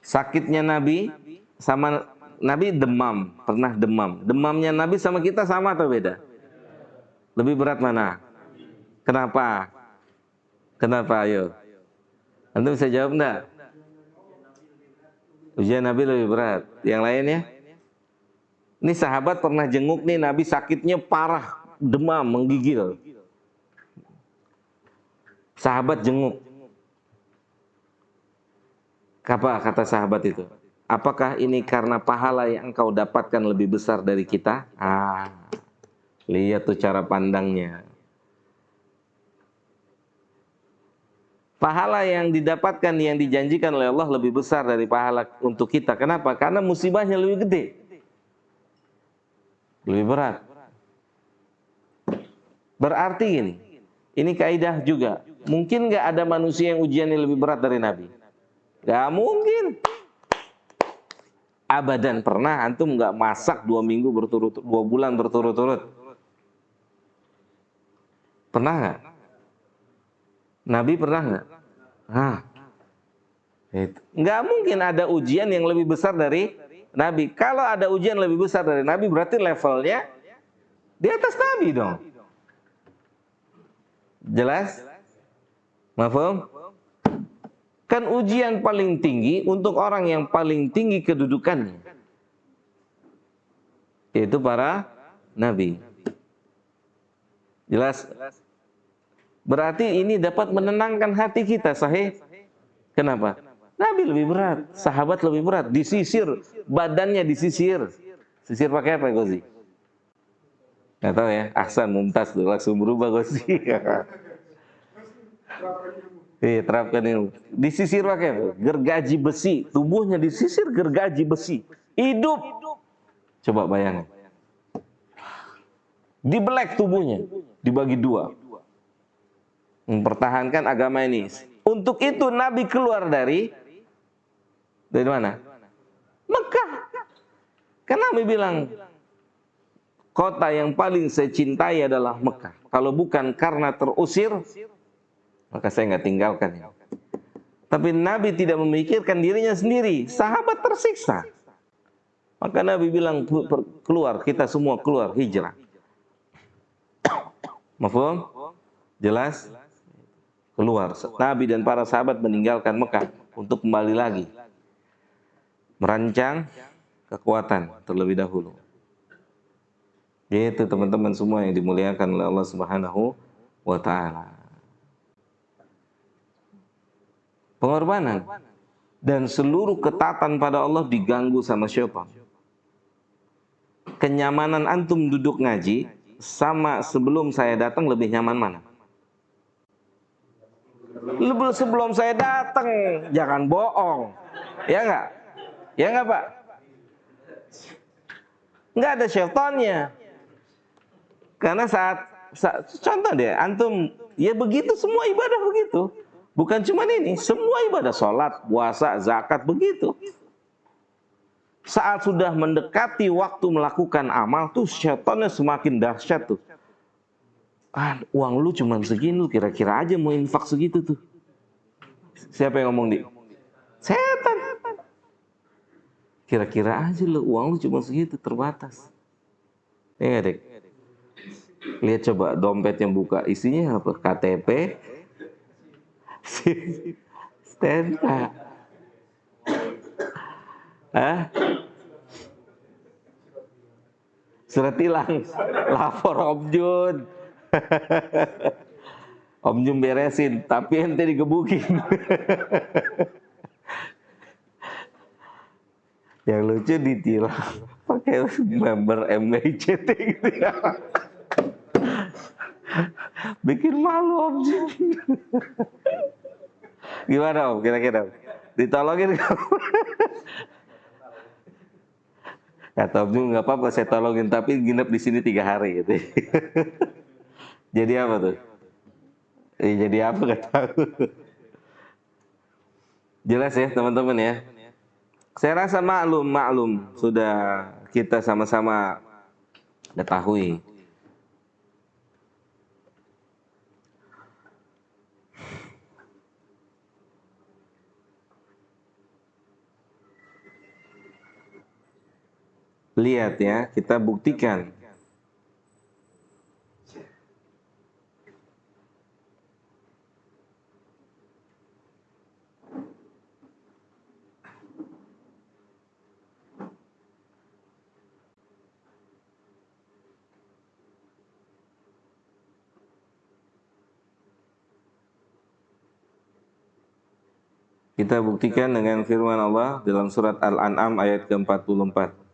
Sakitnya Nabi sama Nabi demam, pernah demam. Demamnya Nabi sama kita sama atau beda? Lebih berat mana? Kenapa? Kenapa? Ayo. Antum bisa jawab enggak? Ujian Nabi lebih berat. Yang lainnya? Ini sahabat pernah jenguk nih, Nabi sakitnya parah, demam, menggigil. Sahabat jenguk. Apa kata sahabat itu? Apakah ini karena pahala yang engkau dapatkan lebih besar dari kita? Lihat tuh cara pandangnya. Pahala yang didapatkan, yang dijanjikan oleh Allah lebih besar dari pahala untuk kita. Kenapa? Karena musibahnya lebih gede. Lebih berat. Berarti ini kaidah juga. Mungkin nggak ada manusia yang ujiannya lebih berat dari Nabi? Gak mungkin. Abadan. Pernah antum nggak masak 2 minggu berturut-turut, 2 bulan berturut-turut? Pernah nggak? Nabi pernah nggak? Nggak mungkin ada ujian yang lebih besar dari Nabi. Kalau ada ujian lebih besar dari Nabi, berarti levelnya di atas Nabi dong. Jelas? Mafhum? Kan ujian paling tinggi untuk orang yang paling tinggi kedudukannya, yaitu para Nabi. Jelas? Berarti ini dapat menenangkan hati kita, sahih? Kenapa? Nabi lebih berat, sahabat lebih berat, disisir, badannya disisir. Sisir pakai apa, Gozi? Nggak tahu ya, Ahsan, Mumtaz tuh langsung berubah, Gozi. Iya, terapkan ilmu. Disisir pakai apa? Gergaji besi, tubuhnya disisir gergaji besi. Hidup. Coba bayangin. Dibelek tubuhnya, dibagi 2. Mempertahankan agama ini. Untuk itu Nabi keluar dari mana? Mekah. Kan Nabi bilang, kota yang paling saya cintai adalah Mekah. Kalau bukan karena terusir, maka saya nggak tinggalkan. Tapi Nabi tidak memikirkan dirinya sendiri. Sahabat tersiksa. Maka Nabi bilang, keluar, kita semua keluar, hijrah. Mafhum? Jelas? Keluar. Nabi dan para sahabat meninggalkan Mekah untuk kembali lagi merancang kekuatan terlebih dahulu. Itu teman-teman semua yang dimuliakan oleh Allah Subhanahu wa ta'ala. Pengorbanan dan seluruh ketaatan pada Allah diganggu sama syaitan. Kenyamanan antum duduk ngaji sama sebelum saya datang lebih nyaman mana? Sebelum saya datang, jangan bohong. Ya enggak? Ya enggak, Pak? Enggak ada syaitannya. Karena saat contoh deh, antum ya begitu, semua ibadah begitu. Bukan cuma ini, semua ibadah, sholat, puasa, zakat begitu. Saat sudah mendekati waktu melakukan amal tuh syaitannya semakin dahsyat tuh. Uang lu cuma segini, lu kira-kira aja mau infak segitu tuh. Siapa yang ngomong, Di? Setan. Kira-kira aja lu, uang lu cuma segitu, terbatas. Ya, Dek. Lihat coba dompet yang buka, isinya apa? KTP, stnk. Surat tilang, lapor Om Jun. Om Jun beresin, tapi ente digebukin. Yang lucu ditilang pakai member MGICT gitu ya. Bikin malu Om Jin. Gimana Om kira-kira? Ditolongin kamu? Kata Om Jin nggak apa-apa saya tolongin, tapi nginep di sini 3 hari gitu. Jadi apa tuh? Jadi apa nggak tahu. Jelas ya teman-teman ya. Saya rasa maklum sudah kita sama-sama ketahui. Lihat ya, kita buktikan. Kita buktikan dengan firman Allah dalam surat Al-An'am ayat ke-44.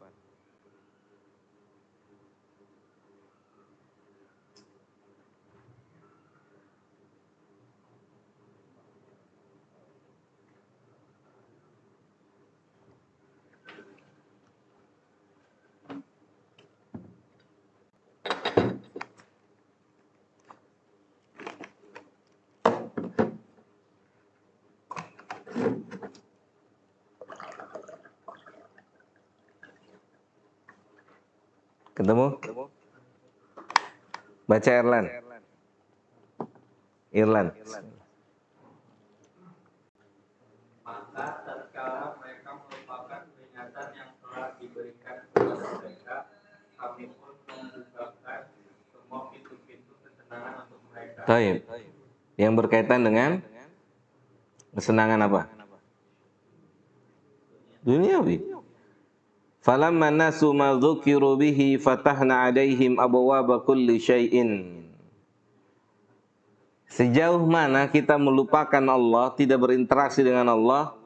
Ketemu? Baca Irlan. Maka tatkala mereka melupakan peringatan yang telah diberikan kepada mereka, kami pun membukakan semua pintu-pintu kesenangan untuk mereka. Taib. Yang berkaitan dengan kesenangan apa? Duniawi. Falamma nasu ma dzukiru bihi fatahna 'alaihim abwaaba kulli syai'in. Sejauh mana kita melupakan Allah, tidak berinteraksi dengan Allah,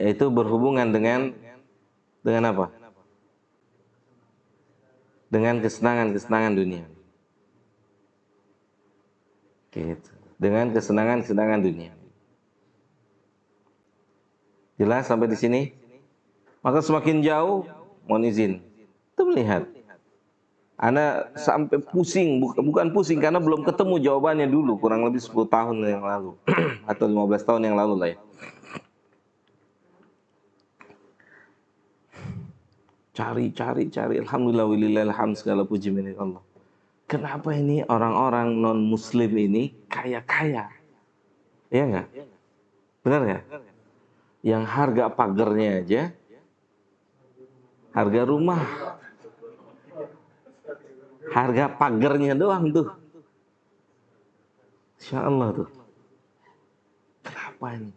yaitu berhubungan dengan apa? Dengan kesenangan-kesenangan dunia. Gitu. Dengan kesenangan-kesenangan dunia. Jelas sampai di sini? Maka semakin jauh, mohon izin, itu melihat. Anda sampai pusing, bukan pusing karena belum ketemu jawabannya dulu, kurang lebih 10 tahun yang lalu, atau 15 tahun yang lalu lah ya. Cari, alhamdulillah walillahilhamd, segala puji milik Allah. Kenapa ini orang-orang non-muslim ini kaya-kaya? Iya nggak? Benar nggak? Yang harga pagernya aja, harga rumah, harga pagernya doang tuh. Insya Allah tuh. Kenapa ini?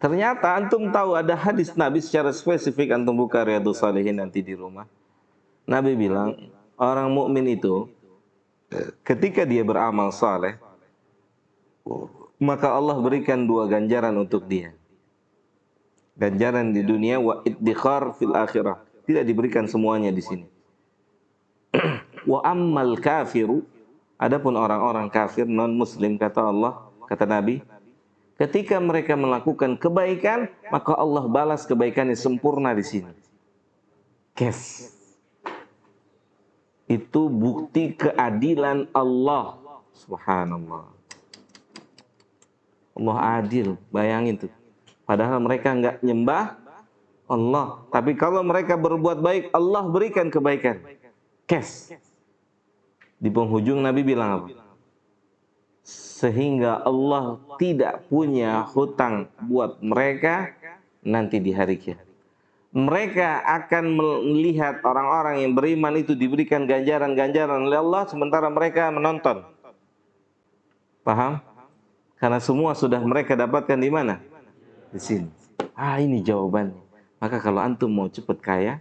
Ternyata antum tahu ada hadis Nabi secara spesifik, antum buka Riyadhus Shalihin nanti di rumah. Nabi bilang, orang mukmin itu ketika dia beramal saleh, maka Allah berikan 2 ganjaran untuk dia. Ganjaran di dunia wa iddikhar fil akhirah. Tidak diberikan semuanya di sini. Wa ammal kafiru, adapun orang-orang kafir non muslim, kata Allah, kata Nabi, ketika mereka melakukan kebaikan, maka Allah balas kebaikannya sempurna di sini. Kes. Itu bukti keadilan Allah. Subhanallah. Allah adil, bayangin tuh. Padahal mereka enggak nyembah Allah. Tapi kalau mereka berbuat baik, Allah berikan kebaikan. Kes. Di penghujung Nabi bilang apa? Sehingga Allah tidak punya hutang buat mereka nanti di hari kiamat. Mereka akan melihat orang-orang yang beriman itu diberikan ganjaran-ganjaran oleh Allah, sementara mereka menonton. Paham? Karena semua sudah mereka dapatkan di mana? Di sini. Ini jawabannya. Maka kalau antum mau cepat kaya,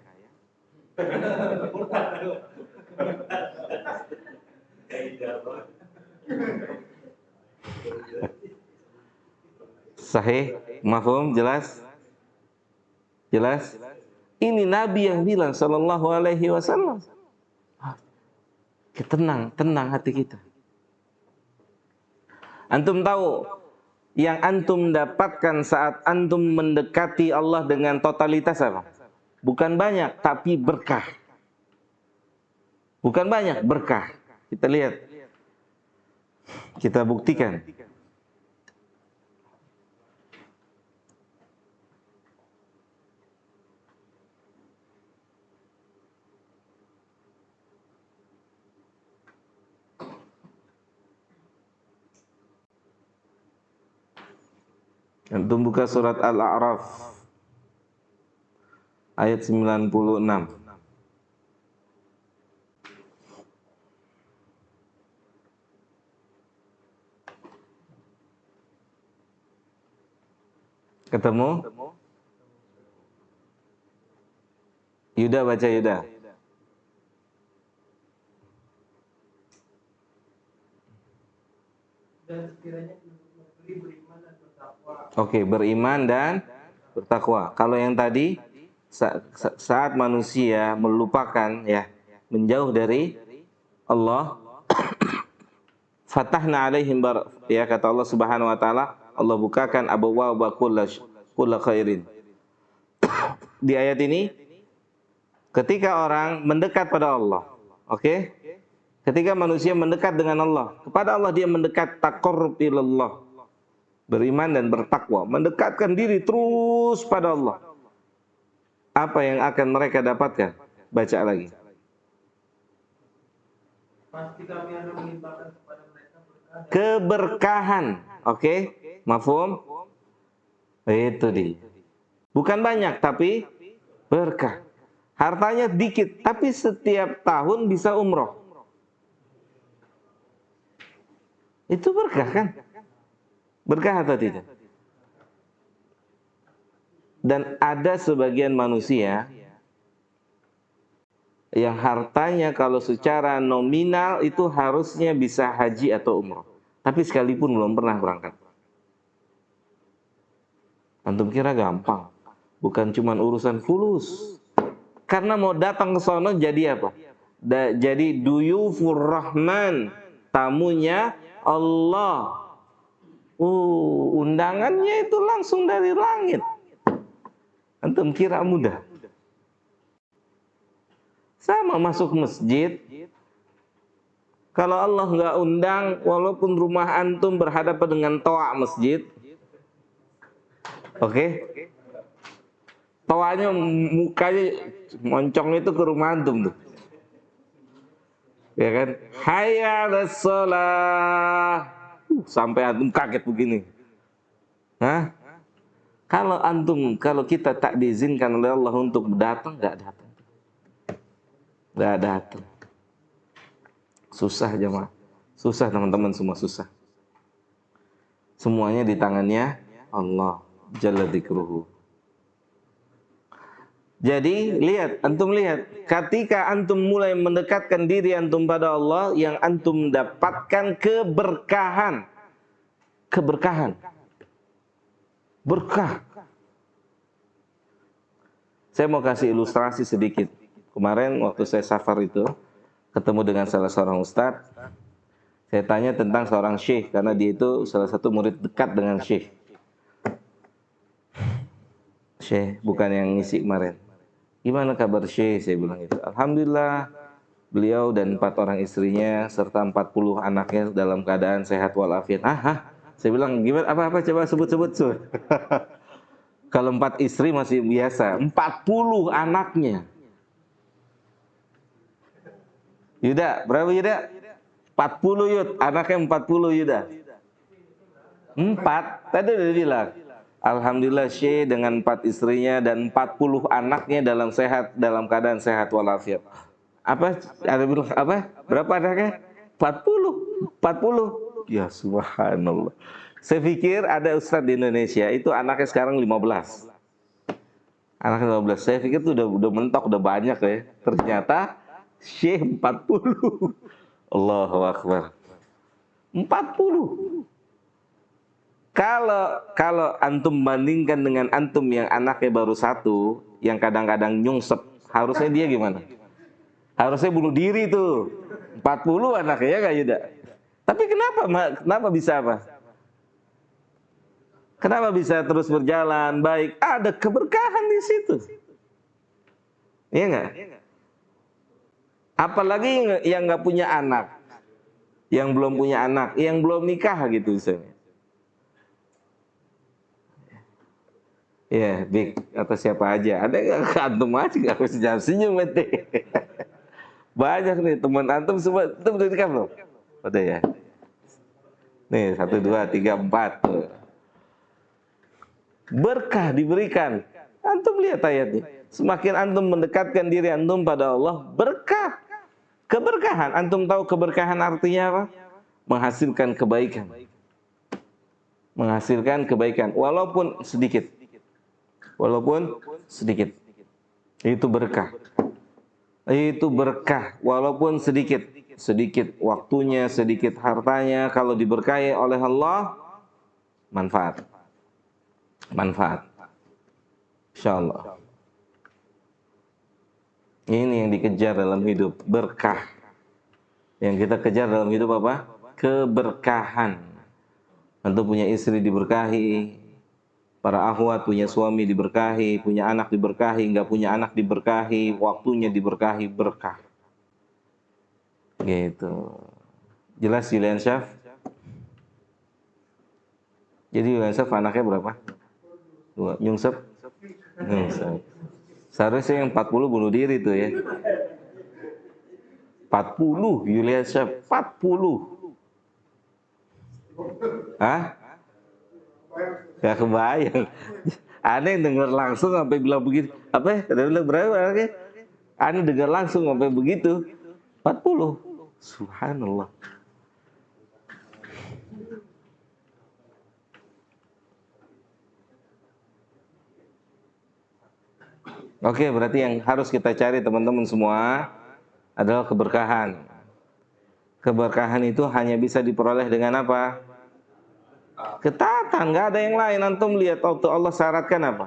sahih, mafhum, jelas? Jelas? Ini Nabi yang bilang sallallahu alaihi wasallam. Tenang hati kita. Antum tahu yang antum dapatkan saat antum mendekati Allah dengan totalitas apa? Bukan banyak, tapi berkah. Bukan banyak, berkah. Kita lihat. Kita buktikan. Antum buka surat Al-A'raf ayat 96. Ketemu? Yuda baca Yuda. Dan sekiranya negeri beriman dan bertakwa. Oke, beriman dan bertakwa. Kalau yang tadi saat manusia melupakan ya, menjauh dari Allah, fatahna alaihim ya kata Allah Subhanahu wa taala, Allah bukakan abwaaba kulli khairin. Di ayat ini ketika orang mendekat pada Allah, oke? Ketika manusia mendekat dengan Allah, kepada Allah dia mendekat taqarrub ilallah. Beriman dan bertakwa, mendekatkan diri terus pada Allah. Apa yang akan mereka dapatkan? Baca lagi. Pasti kami akan melimpahkan kepada mereka berkah. Keberkahan, oke? Mafhum? Itu dia. Bukan banyak tapi berkah. Hartanya dikit tapi setiap tahun bisa umroh. Itu berkah kan? Berkah atau tidak? Dan ada sebagian manusia yang hartanya kalau secara nominal itu harusnya bisa haji atau umroh, tapi sekalipun belum pernah berangkat. Antum kira gampang? Bukan cuma urusan fulus. Karena mau datang ke sono jadi apa? Jadi duyufur rahman, tamunya Allah. Undangannya itu langsung dari langit. Antum kira mudah? Sama masuk masjid. Kalau Allah nggak undang, walaupun rumah antum berhadapan dengan toa masjid, oke? Toanya mukanya moncong itu ke rumah antum tuh. Ya kan? Hayya 'alas shalah. Sampai antum kaget begini. Hah? Kalau kita tak diizinkan oleh Allah untuk datang, nggak datang. Susah jemaah. Susah teman-teman, semua susah. Semuanya di tangannya Allah Jalla dzikruhu. Jadi antum lihat, ketika antum mulai mendekatkan diri antum pada Allah, yang antum dapatkan keberkahan. Berkah. Saya mau kasih ilustrasi sedikit. Kemarin waktu saya safar itu, ketemu dengan salah seorang ustadz. Saya tanya tentang seorang syekh, karena dia itu salah satu murid dekat dengan syekh. Syekh, bukan yang ngisi kemarin. Gimana kabar Syekh? Saya bilang itu. Alhamdulillah, beliau dan 4 orang istrinya serta 40 anaknya dalam keadaan sehat walafiat. Saya bilang, gimana? Apa? Coba sebut. Kalau 4 istri masih biasa, 40 anaknya. Yuda, berapa Yuda? 40 Yud, anaknya 40 Yuda. 4, tadi udah bilang. Alhamdulillah Syekh dengan 4 istrinya dan 40 anaknya dalam keadaan sehat walafiat. Apa? Ada bilang apa? Berapa anaknya? 40. Ya subhanallah. Saya pikir ada ustadz di Indonesia itu anaknya sekarang 15. Anaknya 15. Saya pikir itu udah mentok, udah banyak ya. Ternyata Syekh 40. Allahu akbar. 40. Kalau antum bandingkan dengan antum yang anaknya baru satu, yang kadang-kadang nyungsep, harusnya dia gimana? Harusnya bunuh diri tuh. 40 anaknya ya nggak Yuda? Tapi kenapa bisa apa? Kenapa bisa terus berjalan baik? Ada keberkahan di situ. Iya nggak? Apalagi yang nggak punya anak, yang belum punya anak, yang belum nikah gitu misalnya. Ya, Bik, atau siapa aja. Ada nggak antum aja nggak bisa jangan senyum ente. Banyak nih teman antum semua itu udah nikah belum? Udah ya. Nih 1, 2, 3, 4. Berkah diberikan. Antum lihat ayatnya. Semakin antum mendekatkan diri antum pada Allah, berkah. Keberkahan. Antum tahu keberkahan artinya apa? Menghasilkan kebaikan. Menghasilkan kebaikan walaupun sedikit. Walaupun sedikit. Itu berkah. Itu berkah walaupun sedikit. Sedikit waktunya, sedikit hartanya, kalau diberkahi oleh Allah, manfaat. Manfaat. Insyaallah. Ini yang dikejar dalam hidup, berkah. Yang kita kejar dalam hidup apa? Keberkahan. Antum punya istri diberkahi, para akhwat punya suami diberkahi, punya anak diberkahi, nggak punya anak diberkahi, waktunya diberkahi, berkah. Gitu. Jelas Julian Syaf? Jadi Julian Syaf anaknya berapa? 2. Nyungsep? Nyungsep. Seharusnya yang 40 bunuh diri tuh ya. 40 Julian Syaf, 40. Hah? Gak kebayang. Aneh denger langsung sampai bilang begitu. Apa ya? Ada bilang berapa anaknya? Aneh denger langsung sampai begitu. 40. Subhanallah. Oke, berarti yang harus kita cari teman-teman semua adalah keberkahan. Keberkahan itu hanya bisa diperoleh dengan apa? Ketaatan, nggak ada yang lain. Antum lihat waktu Allah syaratkan apa?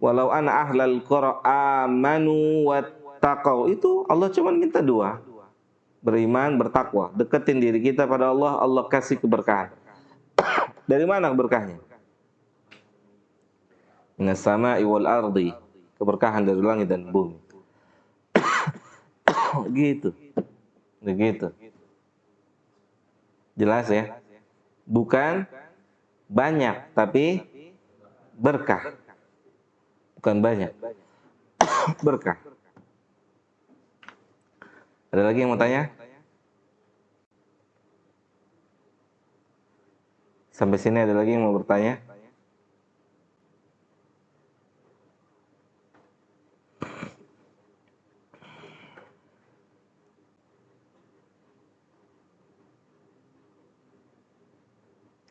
Walau ana ahlal qura amanu wattaqau. Itu Allah cuma minta 2. Beriman, bertakwa. Deketin diri kita pada Allah, Allah kasih keberkahan. Dari mana keberkahnya? Minas sama'i wal ardi. Keberkahan dari langit dan bumi. Gitu. Begitu. Jelas ya? Bukan banyak, tapi berkah. Bukan banyak. Berkah. Ada lagi yang mau tanya? Sampai sini ada lagi yang mau bertanya?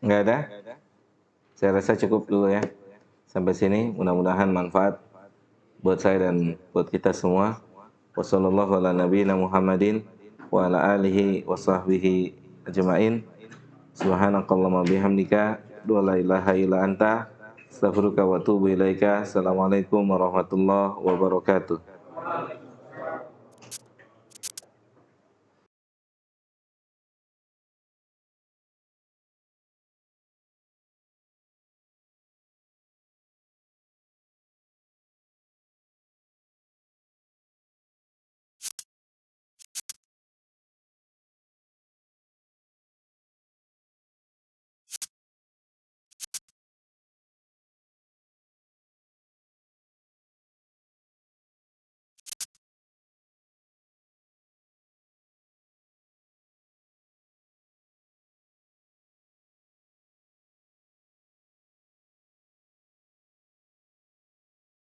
Enggak ada? Saya rasa cukup dulu ya. Sampai sini mudah-mudahan manfaat buat saya dan buat kita semua. Wassallallahu ala nabiyina Muhammadin wa ala alihi wa sahbihi ajma'in. Subhanakallahumma bihamdika la ilaha illa anta astaghfiruka wa atubu ilaika. Assalamualaikum warahmatullahi wabarakatuh.